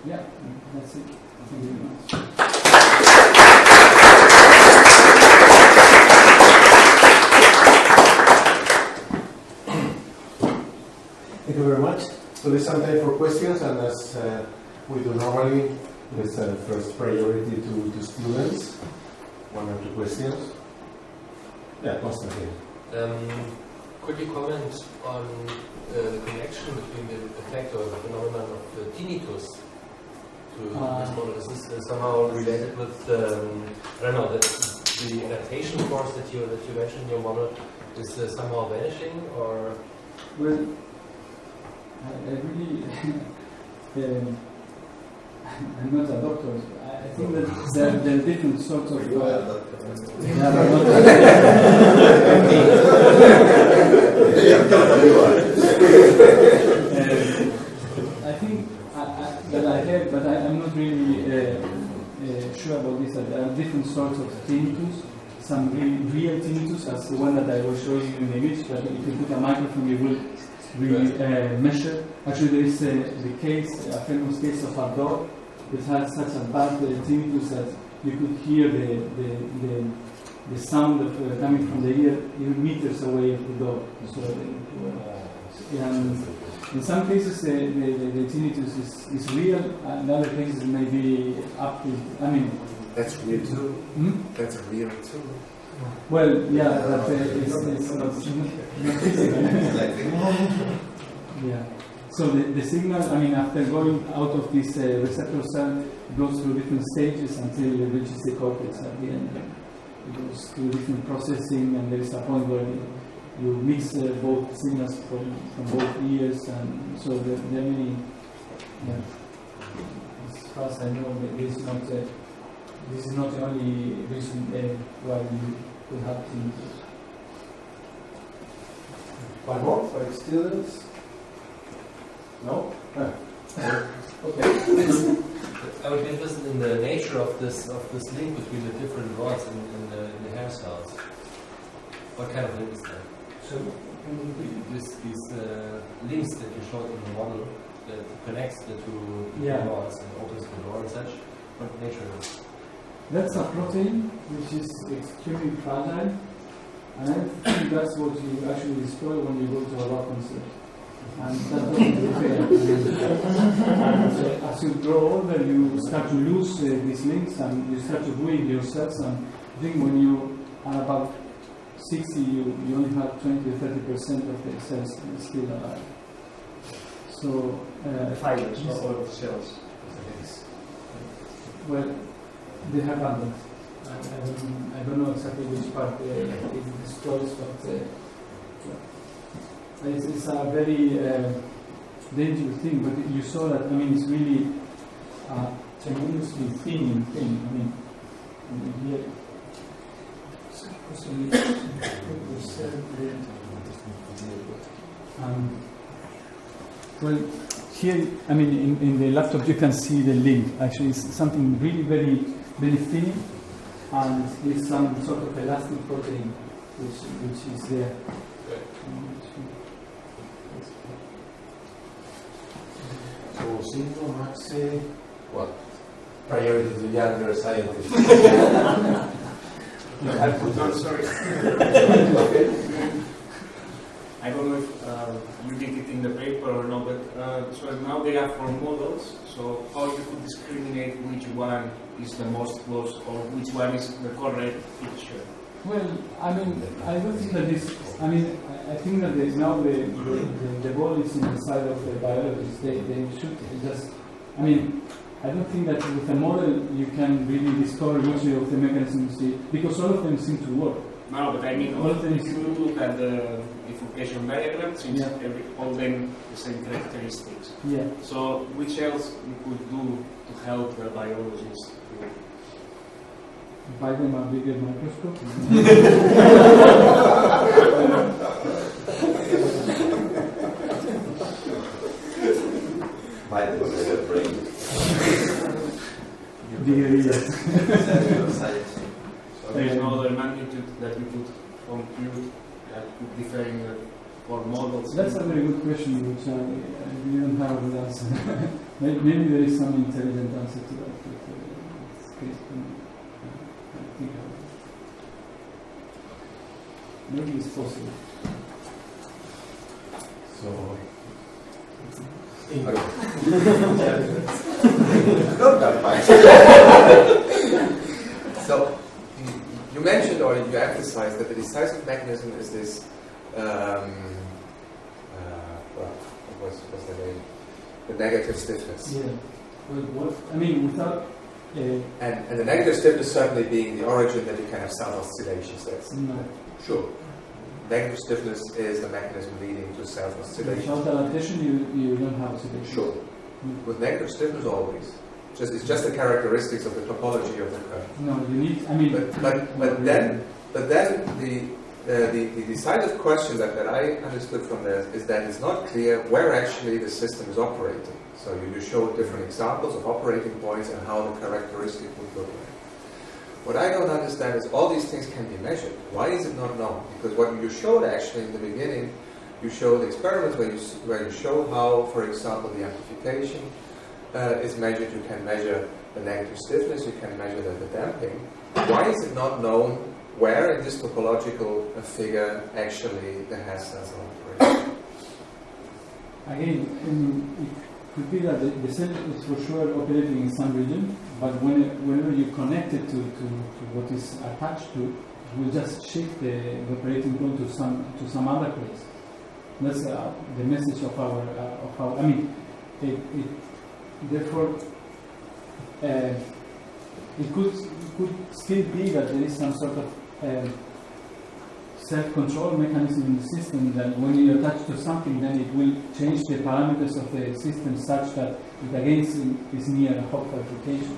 [SPEAKER 2] Yeah, that's it. Thank you very much.
[SPEAKER 1] Thank you very much. So there's some time for questions, and as we do normally, there's first priority to students. 1 or 2 questions. Yeah, Constantine.
[SPEAKER 7] Could you comment on the connection between the effect or the phenomenon of tinnitus to this model? Is this somehow related with, I don't know, the adaptation force that you mentioned in your model is somehow vanishing, or?
[SPEAKER 2] Well, I really, I'm not a doctor. I think that there are different sorts of.
[SPEAKER 5] You are a doctor.
[SPEAKER 2] Yeah, but not I think that I heard, but I'm not really sure about this. That there are different sorts of tinnitus. Some real tinnitus, as the one that I was showing you in the image. But if you put a microphone, you will really measure. Actually, there is the case, a famous case of a dog that had such a bad tinnitus that you could hear the sound of, coming from the ear even meters away of the dog. So, in some cases, the tinnitus is real, and in other cases, it may be up to. I mean,
[SPEAKER 3] That's real too. That's real too.
[SPEAKER 2] Well, yeah, but it's not physical. Yeah. So the signal, I mean, after going out of this receptor cell, goes through different stages until it reaches the cortex at the end. It goes through different processing, and there is a point where you mix both signals from both ears, and so there are many. Yeah. As far as I know, this is not the only reason why you could have tinnitus.
[SPEAKER 1] One more for students? No? Okay.
[SPEAKER 7] I would be interested in the nature of this link between the different rods in the hair cells. What kind of link is that?
[SPEAKER 2] So
[SPEAKER 7] These links that you showed in the model that connects the two rods and opens the door and such. What nature is?
[SPEAKER 2] that's a protein which is extremely fragile, and I think that's what you actually destroy when you go to a rock concert. And that doesn't repair. As you grow older, you start to lose these links, and you start to ruin yourselves. And I think when you are about 60, you only have 20 or 30% of the cells still alive. So
[SPEAKER 6] The fibers, not all of the cells.
[SPEAKER 2] well, they have abundance. I don't know exactly which part it destroys, but it's a very dangerous thing. But you saw that, I mean, it's really a tremendously thin thing. I mean here. Well, here, I mean, in the laptop you can see the link. Actually, it's something really very, very thin, and it's some sort of elastic protein which is there.
[SPEAKER 1] So, Cinco, Maxi, what? Priority to younger scientists.
[SPEAKER 8] I'm sorry.
[SPEAKER 1] Okay.
[SPEAKER 8] I don't know if you did it in the paper or not, but so now they have 4 models. So how you could discriminate which one is the most close or which one is the correct picture?
[SPEAKER 2] Well, I mean, I don't think that this. I mean, I think that now the ball is in the side of the biologists. They should just. I mean, I don't think that with a model you can really discover much of the mechanisms because all of them seem to work.
[SPEAKER 8] No, but I mean, if you look at the bifurcation diagram, since all them the same characteristics.
[SPEAKER 2] Yeah.
[SPEAKER 8] So, which else you could do to help the biologists?
[SPEAKER 2] Buy them a bigger microscope.
[SPEAKER 5] By the brain.
[SPEAKER 2] Bigger ears.
[SPEAKER 8] There is no other magnitude that you could compute that could differ in the four models.
[SPEAKER 2] That's a very good question, which I didn't have a good answer. Maybe there is some intelligent answer to that. But, I think maybe it's possible.
[SPEAKER 1] So,
[SPEAKER 3] Not that much. So, you mentioned or you emphasized that the decisive mechanism is this, what's the name? The negative stiffness.
[SPEAKER 2] Yeah. But what, I mean, without...
[SPEAKER 3] And the negative stiffness certainly being the origin that you can have some oscillations. That's
[SPEAKER 2] no.
[SPEAKER 3] sure. Negative stiffness is the mechanism leading to self-oscillation.
[SPEAKER 2] Without adaptation, you don't have oscillation.
[SPEAKER 3] Sure. With negative stiffness, always. It's just the characteristics of the topology of the curve.
[SPEAKER 2] No, you need. I mean,
[SPEAKER 3] but then the decisive question that I understood from this is that it's not clear where actually the system is operating. So you showed different examples of operating points and how the characteristic would look like. What I don't understand is all these things can be measured. Why is it not known? Because what you showed actually in the beginning, you showed experiments where you show how, for example, the amplification is measured. You can measure the negative stiffness, you can measure the damping. Why is it not known where in this topological figure actually the hair cells are operating?
[SPEAKER 2] Again, it could be that the cell is for sure operating in some region, but whenever you connect it to what is attached to, it will just shift the operating point to some other place. That's the message of our. I mean, therefore, it could still be that there is some sort of self-control mechanism in the system that when you attach to something, then it will change the parameters of the system such that it again is near a Hopf application.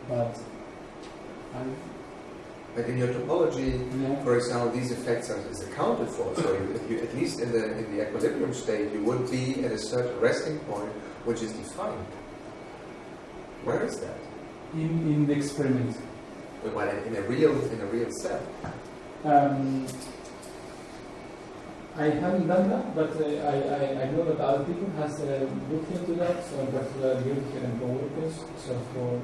[SPEAKER 2] But
[SPEAKER 3] in your topology, for example, these effects is accounted for. So if you, at least in the equilibrium state, you would be at a certain resting point which is defined. Where is that?
[SPEAKER 2] In the experiment.
[SPEAKER 3] Well, in a real cell.
[SPEAKER 2] I haven't done that, but I know that other people has looked into that. So in particular, here and coworkers. So for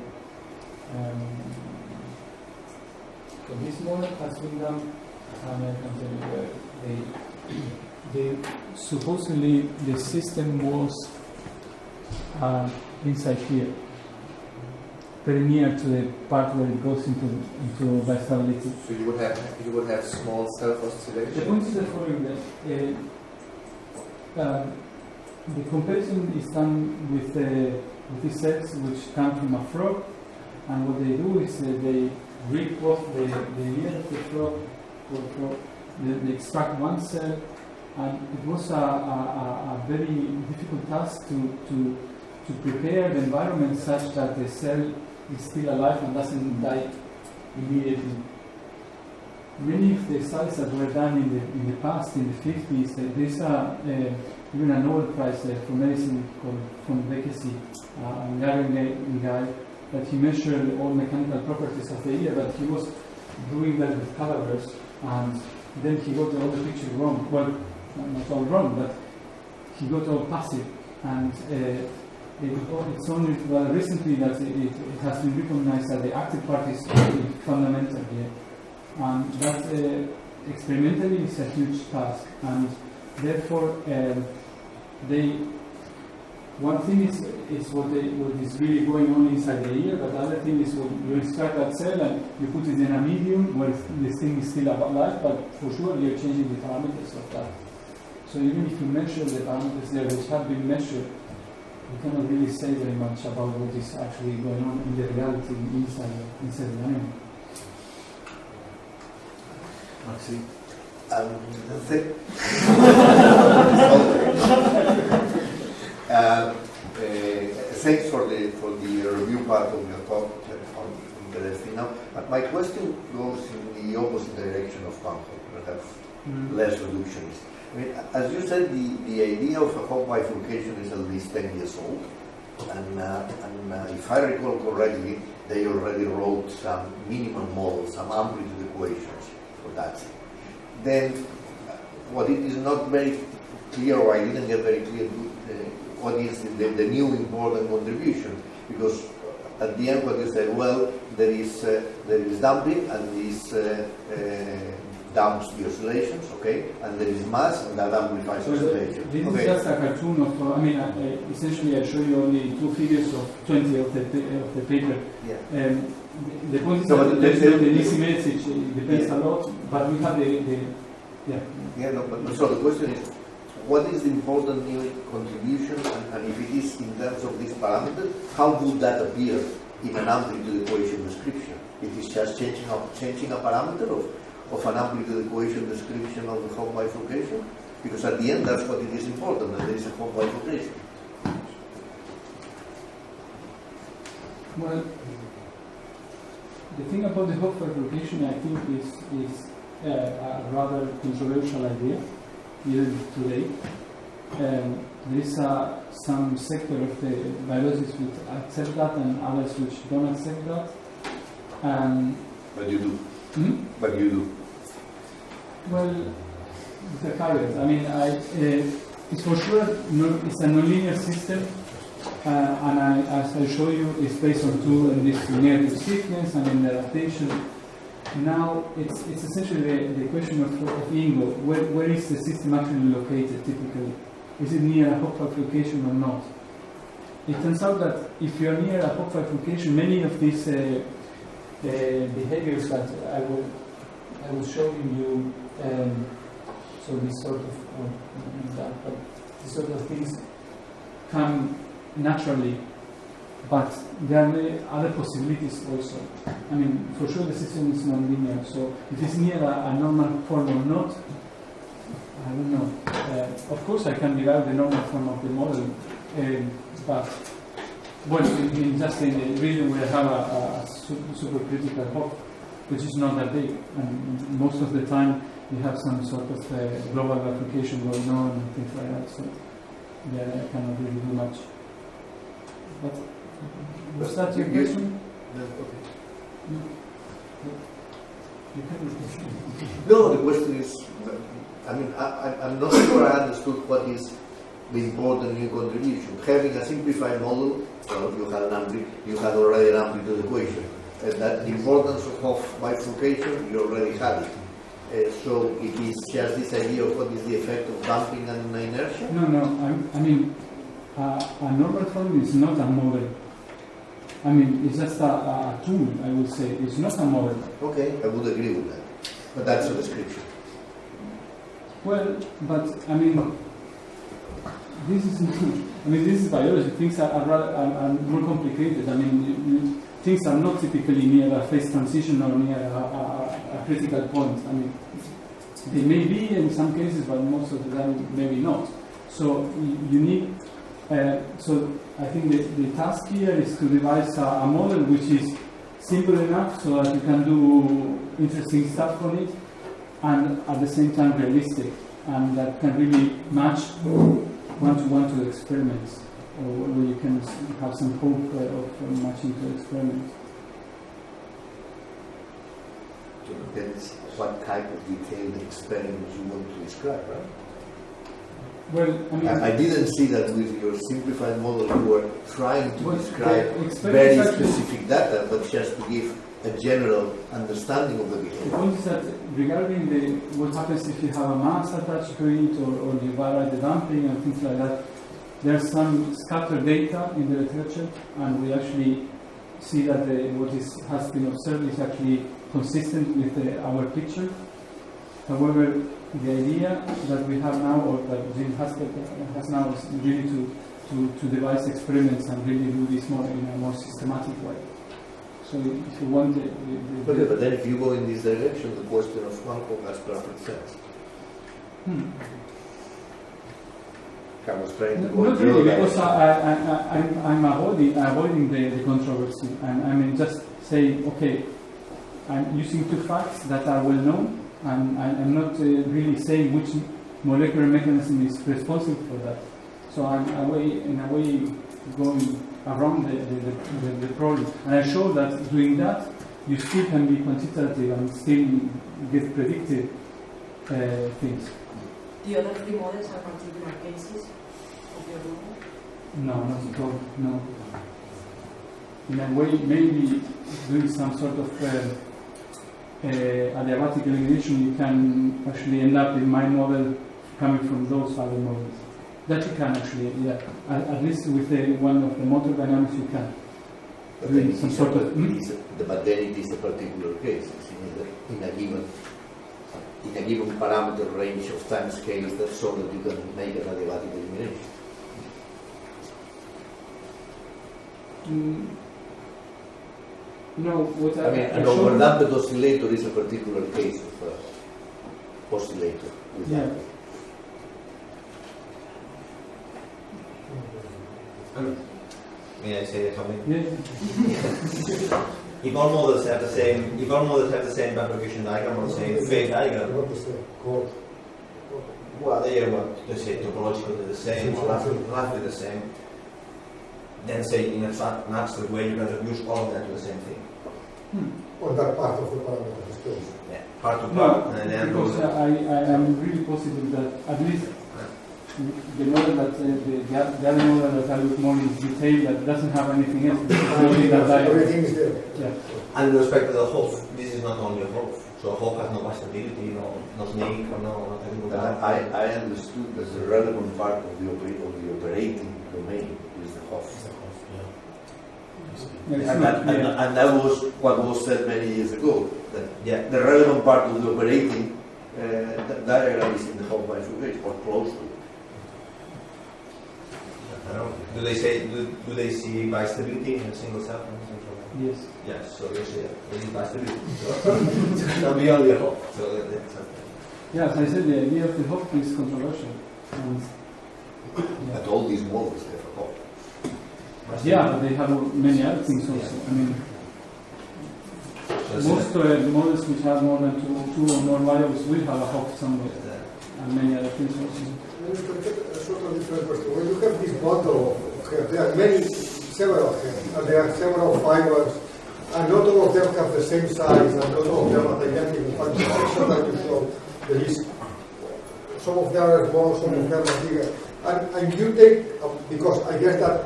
[SPEAKER 2] this model has been done, and I can tell you they supposedly the system was inside here, very near to the part where it goes into vestibular.
[SPEAKER 3] So you would have small self-oscillation.
[SPEAKER 2] The point is the following: that the comparison is done with these cells which come from a frog, and what they do is they rip off the ear of the frog, they extract one cell, and it was a very difficult task to prepare the environment such that the cell is still alive and doesn't die immediately. Many of the studies that were done in the past, in the 50s, there's even a Nobel Prize for medicine called from Bekesi, a Hungarian guy, that he measured all mechanical properties of the ear, but he was doing that with cadavers, and then he got all the picture wrong. Well, not all wrong, but he got all passive, and it's only recently that it has been recognized that the active part is fundamental here, and that experimentally is a huge task, and therefore one thing is what is really going on inside the ear, but the other thing is when you extract that cell and you put it in a medium where this thing is still alive, but for sure you're changing the parameters of that. So even if you measure the parameters there which have been measured, you cannot really say very much about what is actually going on in the reality inside the animal.
[SPEAKER 1] Maxi.
[SPEAKER 9] Thanks for the review part of your talk. Interesting. Now, but my question goes in the opposite direction of Pampo, perhaps less reductionist. I mean, as you said, the idea of a Hopf bifurcation is at least 10 years old, and if I recall correctly, they already wrote some minimum models, some amplitude equations for that. Then, what it is not very clear, or I didn't get very clear, what is the new important contribution? Because at the end, what you said, well, there is damping, and this damps the oscillations, okay, and there is mass, and that amplifies oscillation.
[SPEAKER 2] This
[SPEAKER 9] okay.
[SPEAKER 2] is just a cartoon of, essentially I show you only 2 figures of 20 of the paper.
[SPEAKER 9] Yeah.
[SPEAKER 2] The point is
[SPEAKER 9] No,
[SPEAKER 2] that
[SPEAKER 9] but
[SPEAKER 2] there's not an easy message, it depends a lot, but we have
[SPEAKER 9] Yeah, no, but so the question is, what is the important new contribution, and if it is in terms of this parameter, how would that appear in an amplitude equation description? It is just changing a parameter of an amplitude equation description of the Hopf bifurcation? Because at the end, that's what it is important, that there is a Hopf bifurcation.
[SPEAKER 2] Well, the thing about the Hopf bifurcation, I think, is a rather controversial idea, even today. There is some sector of the biologists which accept that and others which don't accept that.
[SPEAKER 9] But you do. But you do.
[SPEAKER 2] Well, it's a caveat. I mean, it's for sure it's a nonlinear system, and as I show you, it's based on two in this negative stiffness and in adaptation. Now, it's essentially the question of Ingo. Where is the system actually located typically? Is it near a Hopf bifurcation or not? It turns out that if you are near a Hopf bifurcation, many of these behaviors that I was showing you, so this sort of these sort of things come naturally. But there are other possibilities also. I mean, for sure the system is non-linear, so if it's near a normal form or not, I don't know. Of course I can derive the normal form of the model, but well, in the region where I have a supercritical Hopf, which is not that big, and most of the time you have some sort of global application going on and things like that, so yeah, I cannot really do much. But was that your question?
[SPEAKER 9] No, the question is, I mean, I'm not sure I understood what is the important new contribution. Having a simplified model, well, you had already an amplitude equation. That the importance of Hopf bifurcation, you already had it. So it is just this idea of what is the effect of damping and inertia?
[SPEAKER 2] No, I mean, a normal form is not a model. I mean, it's just a tool, I would say. It's not a model.
[SPEAKER 9] Okay, I would agree with that. But that's a description.
[SPEAKER 2] Well, but I mean, this is biology. Things are more complicated. I mean, things are not typically near a phase transition or near a critical point. I mean, they may be in some cases, but most of the time maybe not. So you need. So I think the task here is to devise a model which is simple enough so that you can do interesting stuff on it, and at the same time realistic, and that can really match one-to-one to the experiments, or where you can have some hope of matching to experiments.
[SPEAKER 9] Depends what type of detailed experiment you want to describe, right?
[SPEAKER 2] Well, I mean,
[SPEAKER 9] I didn't see that with your simplified model you were trying to describe
[SPEAKER 2] the
[SPEAKER 9] very specific data, but just to give a general understanding of the
[SPEAKER 2] the
[SPEAKER 9] behavior.
[SPEAKER 2] point is that regarding what happens if you have a mass attached to it, or you vary the damping and things like that, there's some scattered data in the literature, and we actually see that what has been observed is actually consistent with our picture. However, the idea that we have now, or that Jim has now, is really to devise experiments and really do this more in a more systematic way. So if you want
[SPEAKER 9] Okay, but then if you go in this direction, the question of Malcolm has perfect sense. I was trying to go
[SPEAKER 2] not
[SPEAKER 9] in
[SPEAKER 2] really,
[SPEAKER 9] the other
[SPEAKER 2] because
[SPEAKER 9] direction.
[SPEAKER 2] I'm avoiding the controversy. I mean, just say, okay, I'm using two facts that are well known, and I'm not really saying which molecular mechanism is responsible for that. So I'm in a way going around the problem. And I show that doing that, you still can be quantitative and still get predictive things.
[SPEAKER 10] The other three models are particular cases of your model?
[SPEAKER 2] No, not at all. No. In a way, maybe doing some sort of adiabatic elimination, you can actually end up in my model coming from those other models. That you can actually, yeah. At least with one of the motor dynamics, you can.
[SPEAKER 9] But
[SPEAKER 2] Doing some sort of.
[SPEAKER 9] But then it is a particular case. In a given parameter range of time scales, that's so that you can make an adiabatic elimination.
[SPEAKER 2] No, what
[SPEAKER 9] I mean, an overlapped oscillator is a particular case of oscillator.
[SPEAKER 2] Yeah.
[SPEAKER 5] May I say something?
[SPEAKER 2] Yeah.
[SPEAKER 5] If all models have the same bifurcation diagram or the same phase diagram, well, they are what they say topologically the same, or roughly the same. Then say in an abstract way, you're going to use all of them to the same thing.
[SPEAKER 11] Or that part of the parameter space.
[SPEAKER 5] Yeah, part to
[SPEAKER 2] No,
[SPEAKER 5] part, and then
[SPEAKER 2] because I am really positive that at least the model that the other model that I look more in detail that doesn't have anything else.
[SPEAKER 11] Everything is there.
[SPEAKER 2] Yeah.
[SPEAKER 5] And with respect to the Hof, this is not only a Hof. So a Hof has no stability, no snake, or no nothing.
[SPEAKER 9] I understood that the relevant part of the operating domain is the Hof. And that was what was said many years ago. That the relevant part of the operating diagram is in the Hof bifurcation, or close to it.
[SPEAKER 5] Do they see bistability in a single cell?
[SPEAKER 2] Yes.
[SPEAKER 5] Yes, so they say there is bistability. So not be only a Hof. So that's okay.
[SPEAKER 2] Yeah, as I said, the idea of the Hof is controversial. And,
[SPEAKER 9] But all these models have a Hof.
[SPEAKER 2] yeah, but they have many other things also. I mean, most models which have more than two or more variables will have a Hof somewhere, and many other things also.
[SPEAKER 11] A sort of different question. When you have this bundle of hairs, there are several hairs, and there are several fibers, and not all of them have the same size, and not all of them are identical. In fact, the section that you show, there is some of them are small, some of them are bigger. And you take, because I guess that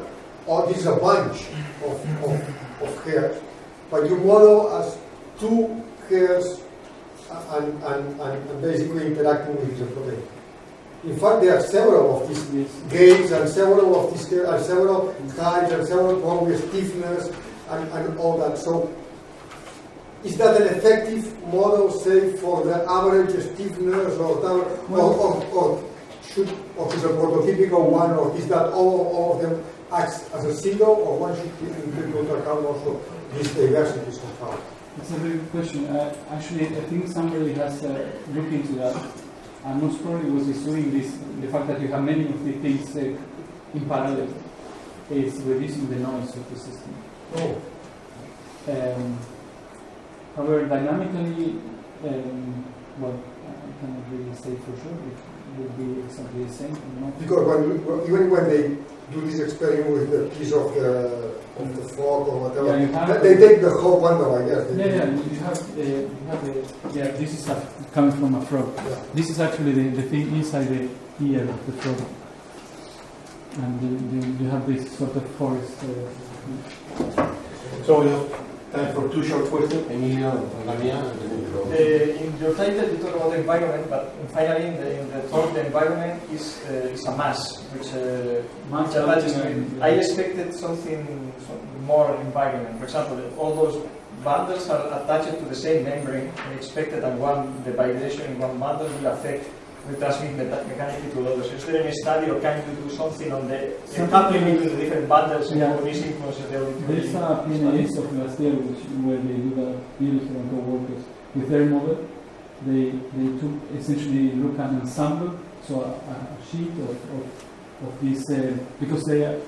[SPEAKER 11] this is a bunch of hairs, but you model as two hairs and basically interacting with each other. In fact, there are several of these gains and several of these and several heights and several probably stiffness and all that. So, is that an effective model, say, for the average stiffness or is a prototypical one, or is that all of them acts as a single, or one should take into account also this diversity somehow?
[SPEAKER 2] It's a very good question. Actually, I think somebody has looked into that. And most probably what is doing this, the fact that you have many of these things in parallel, is reducing the noise of the system.
[SPEAKER 11] Oh.
[SPEAKER 2] However, dynamically, well, I cannot really say for sure if it would be exactly the same or not.
[SPEAKER 11] Because even when they do this experiment with the piece of the frog or whatever, they take the whole bundle, I guess.
[SPEAKER 2] You have this is coming from a frog.
[SPEAKER 11] Yeah.
[SPEAKER 2] This is actually the thing inside the ear of the frog. And you have this sort of forest.
[SPEAKER 1] So we have time for two short questions. Emilio and Lamia, and then we go.
[SPEAKER 6] In your title, you talk about the environment, but finally, in the talk, the environment is a mass, which I expected something more environment. For example, all those bundles are attached to the same membrane. I expected that the vibration in one bundle will affect retransmit mechanically to others. Is there any study, or can you do something on the coupling between the different bundles and how this influences the auditory?
[SPEAKER 2] There is a PNAS of last year where they do that, Nicola and co-workers, with their model. They took essentially look at an ensemble, so a sheet of this, because they are,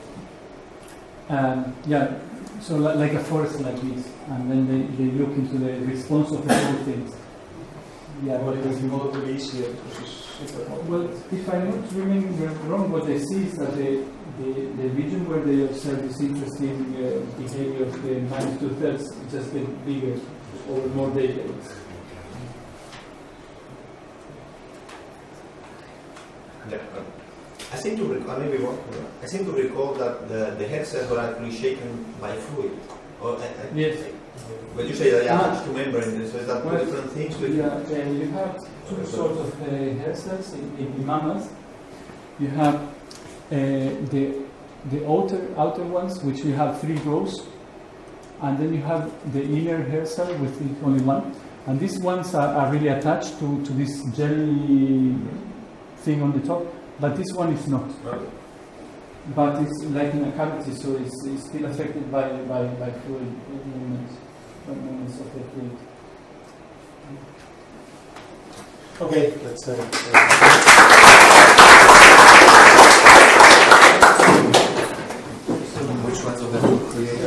[SPEAKER 2] so like a forest like this, and then they look into the response of the whole things. Yeah,
[SPEAKER 6] well, it is relatively easier because it's super hot.
[SPEAKER 2] Well, if I'm not remembering wrong, what they see is that the region where they observe this interesting behavior of the minus 2/3 just get bigger over more decades.
[SPEAKER 5] Yeah. I seem to recall, maybe wrong, I seem to recall that the head cells were actually shaken by fluid. Or,
[SPEAKER 2] Yes.
[SPEAKER 5] when you say that you attach to membrane, so is that two different things?
[SPEAKER 2] Yeah, you have two sorts of hair cells in mammals. You have the outer ones, which you have 3 rows, and then you have the inner hair cell with only one. And these ones are really attached to this jelly thing on the top, but this one is not. But it's like in a cavity, so it's still affected by fluid movements of the fluid.
[SPEAKER 1] Okay, let's
[SPEAKER 3] Which ones of them create